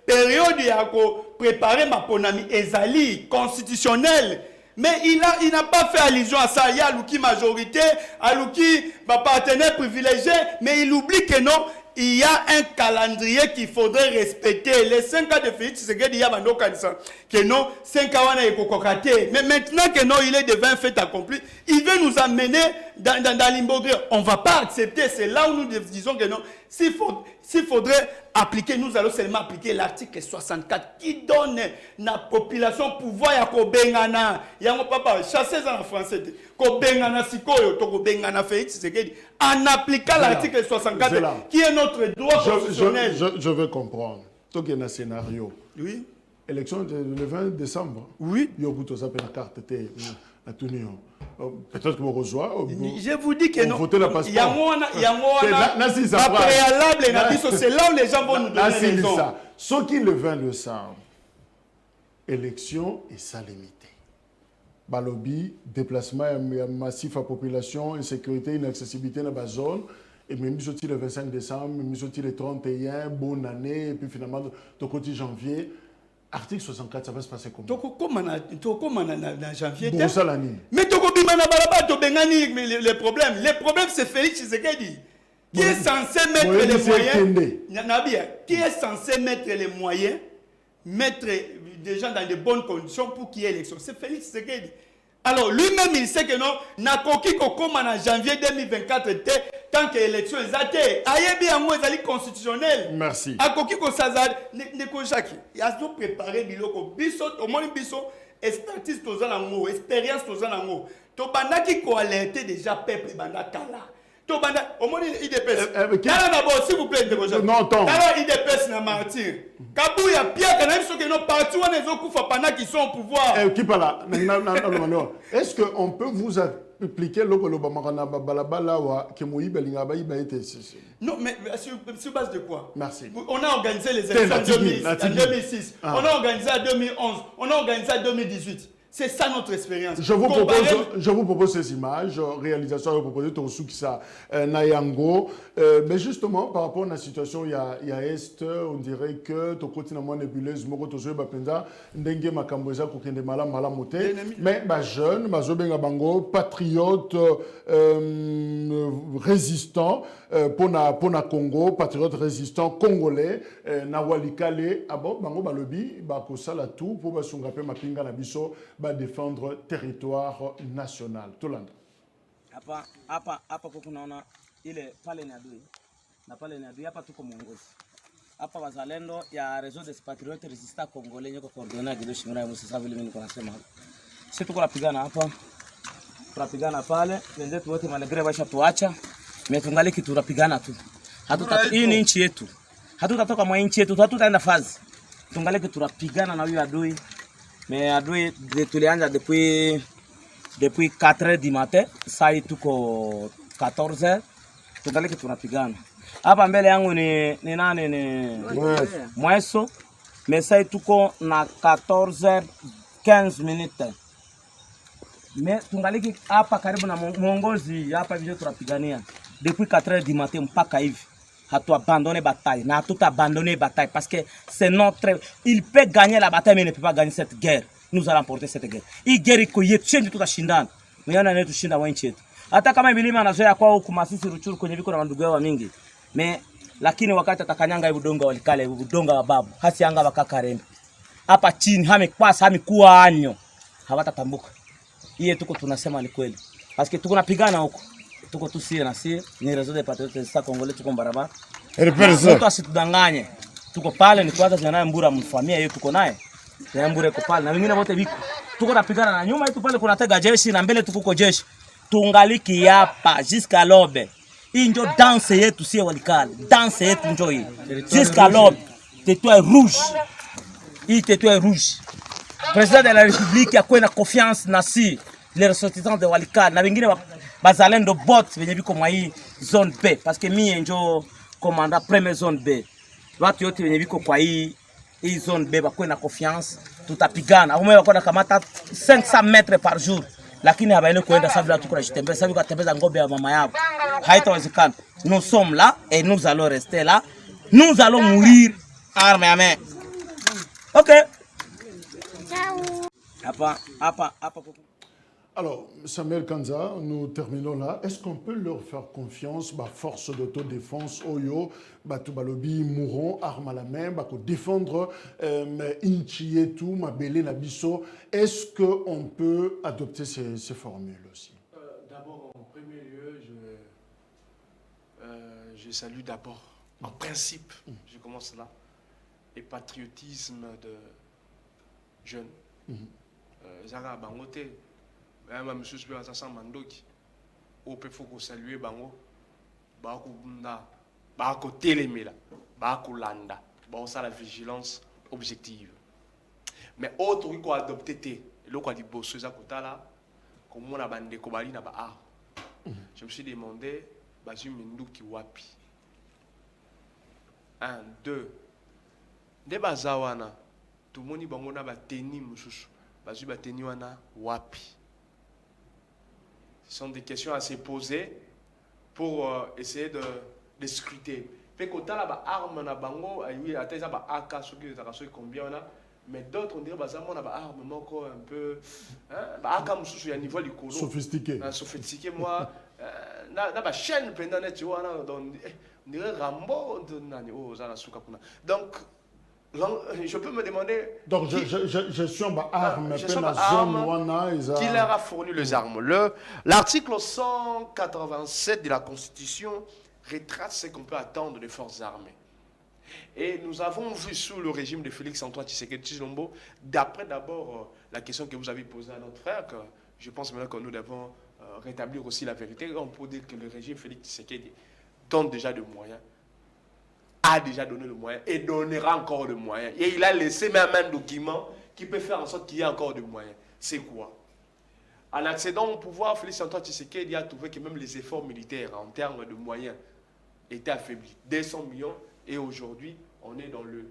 période de préparer ma ponami ezali constitutionnelle. Mais il n'a pas fait allusion à ça. Il y a Louki majorité, à Louki partenaire privilégié, mais il oublie que non, il y a un calendrier qu'il faudrait respecter. Les 5 ans de Félix Tshisekedi, il y a que non, 5 ans on a écoquaté. Mais maintenant que non, il est devant un fait accompli, il veut nous amener dans l'imbogré. On ne va pas accepter. C'est là où nous disons que non. S'il faudrait appliquer, nous allons seulement appliquer l'article 64 qui donne à la population pouvoir à Kobengana. Il y a mon papa, chassez en français. Kobengana Sikoyo, Tokobengana Félix Tshisekedi. En appliquant l'article 64 qui est notre droit constitutionnel. Je veux comprendre. Donc il y a un scénario. Oui. Élection le 20 décembre. Oui. Il y a la carte la tenue. Peut-être que vous reçoit. Je vous dis que non. Il y a un préalable, c'est là où les gens vont nous donner raison. Ce qui le 20 décembre, élection et ça limité. Balobi, déplacement massif à population, insécurité, inaccessibilité dans la zone. Et même si le 25 décembre, même si le 31, bonne année, et puis finalement, le côté janvier. Article 64, ça va se passer comment? Comment en janvier? Mais le problème, c'est Félix Tshisekedi qui est censé mettre les moyens. Qui est censé mettre les moyens, mettre des gens dans de bonnes conditions pour qu'il y ait élection. C'est Félix Tshisekedi. Alors lui-même, il sait que non, n'a qu'aucun comme en janvier 2024, tant que l'élection est atteinte. Aïe bien, moi, c'est constitutionnel. Merci. A qu'aucun comme ça, il a tout préparé, biloko, biso, au moins biso, expertise toza nango, expérience toza nango. To banda qui ko alerté déjà peuple banda kala. To banda, au moins il dépêche. D'abord, s'il vous plaît, non, attends. Alors il dépêche na martyr. Kabou ya Pierre quand même ceux qui n'ont partout on les okufa pendant qu'ils sont au pouvoir. Qui parle là? Est-ce qu'on peut vous appliquer le balabala ou que Moïbe Lingabaïba était? Non, mais sur base de quoi? Merci. On a organisé les élections en 2006, on a organisé en 2011, on a organisé en 2018. C'est ça notre expérience. Je vous propose ces images, réalisation, vous proposez ton Soukisa Nayango. Mais justement, par rapport à la situation, il y a Est, on dirait que tu continues à moins nébuleuse, Moko Tozo Bapenda, Ndenge Makamboza, Kokende Malamote, mais jeune, Mazobenga Bango, patriote, résistant, Pona Congo, patriote résistant congolais, Nawalikale, Abo, Bango Balobi, Bakosala tout, pour Basungape Mapinga Nabiso, défendre territoire national. Tolanda. Hapa kukunaona ile pale ni adui. Na pale ni adui hapa tuko mwongozi. Hapa wazalendo ya réseau des patriotes résistants congolais nyoko coordonné Gido Shimura ya Musa vile mimi niko nasema hapa. Sisi tuko napigana hapa. Tunapigana pale, wenzetu wote malegre washa tuacha. Mimi tunapigana tu. Hii ni nchi yetu. Hatutatoka mwa nchi yetu, hatutaenda fazi. Tungaliki tunapigana na huyu adui. Mais adui tulianza depuis 4h du matin, sai tuko 14h, tungaliki tunapigana. Hapa mbele yangu ni nani ni Mweso, mais sai tuko na 14h15 minutes. Mais tungaliki hapa karibu na mwongozi hapa vile tunapigania depuis 4h du matin mpaka hivi. Hatu abandonné bataille, n'a tout abandonné bataille parce que c'est notre. Il peut gagner la bataille mais il ne peut pas gagner cette guerre. Nous allons remporter cette guerre. Hii guerre iko yetu, sisi tutashindana. Mwana netu tushinda wa nchi yetu. Hata kama milima anazoea kwao huku Masisi Ruchuru kwenye viko na ndugu yao mingi. Lakini wakati atakanyanga udongo walikale, udongo wa babu, hasi anga bakakarembe. Hapa chini hamekwasa hamikuwa anyo. Hawatatambuka. Hii tuko tunasema ni kweli. Parce que tuko napigana huko. Tuko tusie na sie ni réseau des patriotes sa congolais tuko barabara. Mtu asitudanganye. Tuko pale ni kwanza tunaye Mbura mfamia yetu tuko naye. Tunaye Mbura iko pale na wengine wote biko. Tuko napigana na nyuma yetu pale kuna tega jeshi na mbele tuko jeshi. Tungaliki hapa jusqu'à l'aube. Hii ndio danse yetu sie walikale. Danse yetu ndio hii. Jusqu'à l'aube. Tétoile rouge. Hii tétoile rouge. Président de la République a kwa confiance na si les ressortissants de walikale na wengine bazalendo bot venye biko mwa hii zone B parce que mie njo commandant première zone B. Watu yote venye biko kwa hii zone B bakwe na confiance tutapigana. Au mwe bakona kamata 500 mètres par jour. Lakini habaene kuenda sababu la tukuna jitembea sababu katembeza ngombe ya mama yao. Haitawezekana. Nous sommes là et nous allons rester là. Nous allons mourir arme à main. OK. Hapa. Alors, Samuel Kanza, nous terminons là. Est-ce qu'on peut leur faire confiance, force d'autodéfense, Oyo, Batubalobi, Mouron, arme à la main, défendre Inchietou, Mabele, Nabiso. Est-ce qu'on peut adopter ces formules aussi? D'abord, en premier lieu, je salue d'abord, en principe, je commence là, le patriotisme de jeunes. Zara Bangote. Même si je suis à Mandoki, on peut saluer Bango, Bakunda, Bako Télémela, Bako Landa, ça la vigilance objective. Mais autre qui a adopté, le quoi dit bosser à côté là, comme on a bandé Kobali n'a pas. Je me suis demandé, Basu Minduki Wapi. 1, 2. De Bazawana, tout le monde dit Bango n'a pas tenu, Basu Bateni Wana Wapi. Ce sont des questions à se poser pour essayer de scruter. Puis quand on a des armes na bango, il y a des AK, combien on a, mais d'autres on dirait que on a des armes encore un peu, AK il y a un niveau de sophistiqué. Sophistiqué moi, na ba chaîne pendant tu vois on dirait Rambo donc je peux me demander. Donc, je suis en arme, qui leur a fourni les armes. L'article 187 de la Constitution retrace ce qu'on peut attendre des forces armées. Et nous avons vu sous le régime de Félix-Antoine Tshisekedi Tshilombo, d'après d'abord la question que vous avez posée à notre frère, que je pense maintenant que nous devons rétablir aussi la vérité. On peut dire que le régime Félix Tshisekedi donne déjà des moyens. A déjà donné le moyen et donnera encore le moyen. Et il a laissé même un document qui peut faire en sorte qu'il y ait encore de moyens. C'est quoi? En accédant au pouvoir, Félix-Antoine Tshisekedi a trouvé que même les efforts militaires en termes de moyens étaient affaiblis. 200 millions et aujourd'hui, on est dans le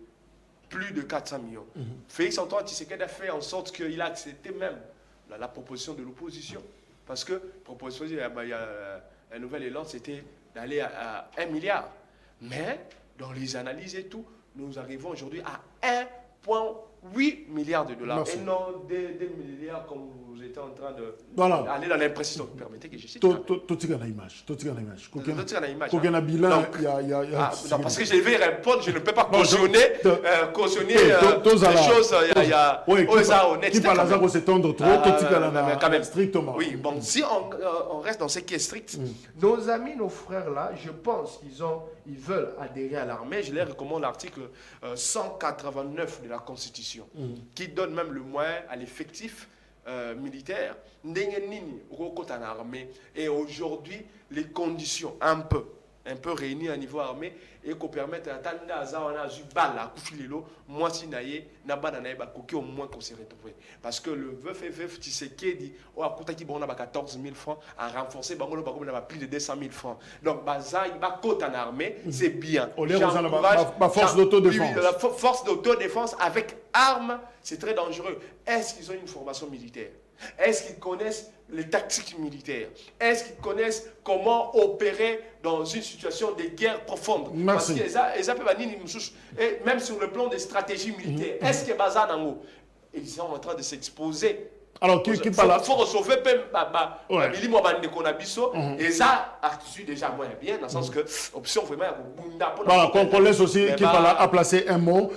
plus de 400 millions. Félix-Antoine Tshisekedi a fait en sorte qu'il a accepté même la proposition de l'opposition. Parce que proposition, il y a un nouvel élan, c'était d'aller à 1 milliard. Mais dans les analyses et tout, nous arrivons aujourd'hui à 1,8 milliard de dollars. Merci. Et non des milliards comme vous étiez en train de Voilà. aller dans l'impression. Permettez que je cite. Tout est image. Aucun bilan, Donc, il y a non, parce que je vais répondre, je ne peux pas cautionner des choses. Il y a honnête. Qui parle à s'étendre trop, quand même. strictement. Oui, bon, si on reste dans ce qui est strict, nos amis, nos frères là, je pense qu'ils veulent adhérer à l'armée. Je leur recommande l'article 189 de la Constitution, qui donne même le moyen à l'effectif militaire. Et aujourd'hui, les conditions un peu réunies à niveau armé et qu'on permette à moi si naïe au moins qu'on s'est retrouvé parce que le veuf Tshisekedi oh à côté qui bon a 14 000 francs à renforcer plus de 200 000 francs donc baza il va côté en armée c'est bien la force d'autodéfense la force d'autodéfense avec armes c'est très dangereux. Est-ce qu'ils ont une formation militaire? Est-ce qu'ils connaissent les tactiques militaires? Est-ce qu'ils connaissent comment opérer dans une situation de guerre profonde? Merci. Parce que et même sur le plan des stratégies militaires, est-ce que Bazar Nango, ils sont en train de s'exposer? Alors, qui parle là? Il faut sauver et ça, attitude déjà moins bien, dans le sens que option vraiment. Voilà, qu'on laisse aussi qui parle là à placer un mot.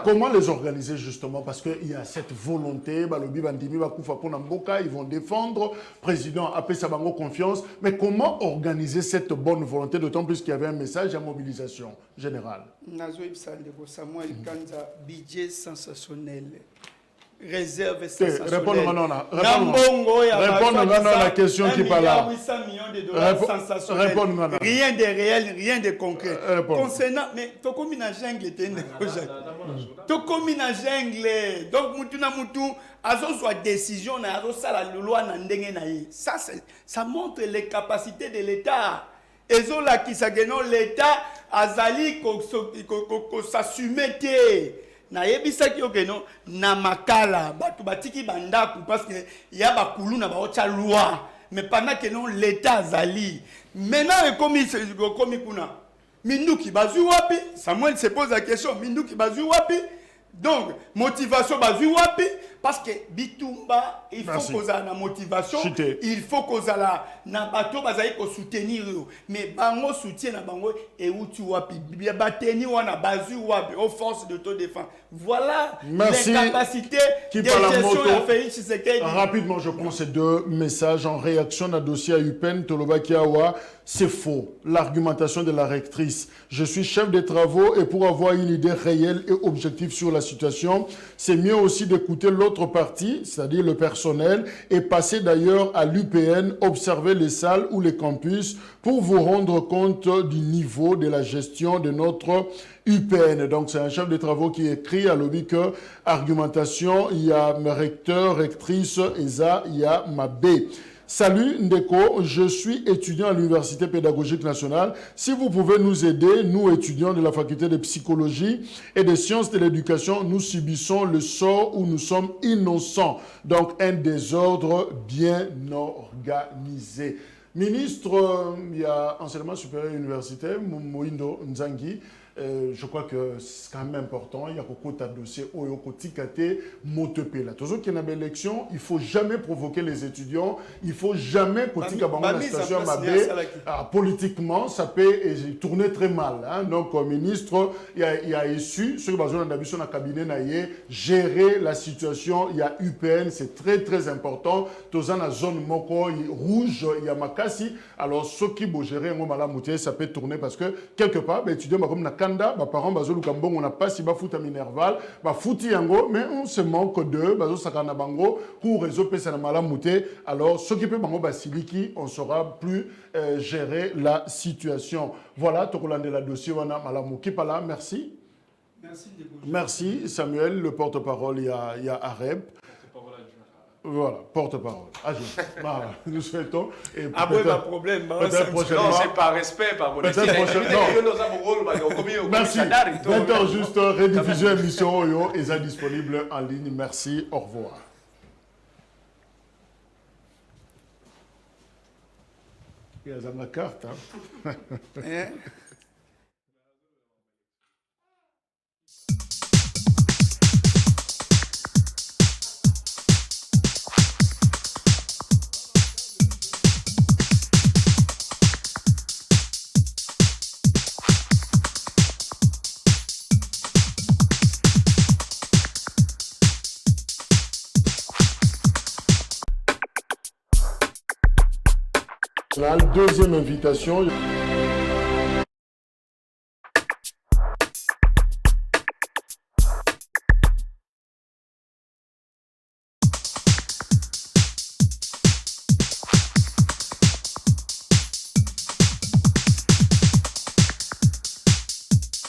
Comment les organiser justement? Parce qu'il y a cette volonté, ils vont défendre, le président a fait sa confiance, mais comment organiser cette bonne volonté, d'autant plus qu'il y avait un message à mobilisation générale? Samuel Kanza, budget sensationnel. Réserve sensationnelle. Répondre à la question qui parle là. 800 millions de dollars sensationnels. Rien de réel, rien de concret. Concernant, mais tu comme une jungle, tu comme une jungle. Donc, mutu, azo soit décision, azo ça la loi n'andenge naïe. Ça montre les capacités de l'État. Et là qui s'agénont l'État azali ko s'assumer. Na yebisaki okeno na makala batu batiki bandaku parce que ya bakulu na baocha loi mais pendant que non l'état zali maintenant comme kuna minduki bazui wapi. Samuel se pose la question, minduki bazui wapi? Donc motivation bazui wapi? Parce que bitumba il faut qu'on ait la motivation. Chute. Il faut qu'on ait na bato bazali ko soutenir mais bango soutien na bango et où tu wapi bateni wana bazui wapi aux forces d'autodéfense. Voilà. Merci. Les capacités de gestion de Félix Tshisekedi. Rapidement, je prends ces deux messages en réaction à dossier à UPEN Tolobakiawa. C'est faux. L'argumentation de la rectrice. Je suis chef des travaux et pour avoir une idée réelle et objective sur la situation, c'est mieux aussi d'écouter l'autre partie, c'est-à-dire le personnel, et passer d'ailleurs à l'UPN, observer les salles ou les campus pour vous rendre compte du niveau de la gestion de notre UPN. Donc c'est un chef de travaux qui écrit à l'objet que argumentation, il y a mes recteurs, rectrices, ESA, il y a ma B. Salut Ndeko, je suis étudiant à l'Université pédagogique nationale. Si vous pouvez nous aider, nous étudiants de la faculté de psychologie et des sciences de l'éducation, nous subissons le sort où nous sommes innocents. Donc un désordre bien organisé. Ministre, il y a enseignement supérieur universitaire, Moindo Nzangi. Je crois que c'est quand même important. Il y a beaucoup de dossiers où il y a motepela. Toujours qu'il y a une élection, il ne faut jamais provoquer les étudiants. Il ne faut jamais la situation politiquement, ça peut tourner très mal. Hein. Donc, le ministre, il a issu, ceux qui ont besoin d'un cabinet, gérer la situation. Il y a UPN, c'est très très important. Dans la zone moko rouge, il y a Makassi. Alors, ceux qui vont gérer ça peut tourner parce que quelque part, les étudiants comme Kanda, parents bazo lukambongo on n'a pas si bafuta minerval, bafuti yango, mais on se manque de bazo sakana bango pour réseau pesa na malamute. Alors s'occuper bango basiliki, on saura plus gérer la situation. Voilà, tokolande la dossier wana malamuki pala, merci. Merci Samuel, le porte-parole, il y a Areb. Voilà, porte-parole. Nous souhaitons. Après, pas de problème. Non, c'est par respect, par modestie. Merci. 20h juste, rediffusion émission Oyo est disponible en ligne. Merci, au revoir. Il y a ma carte. Hein. La deuxième invitation.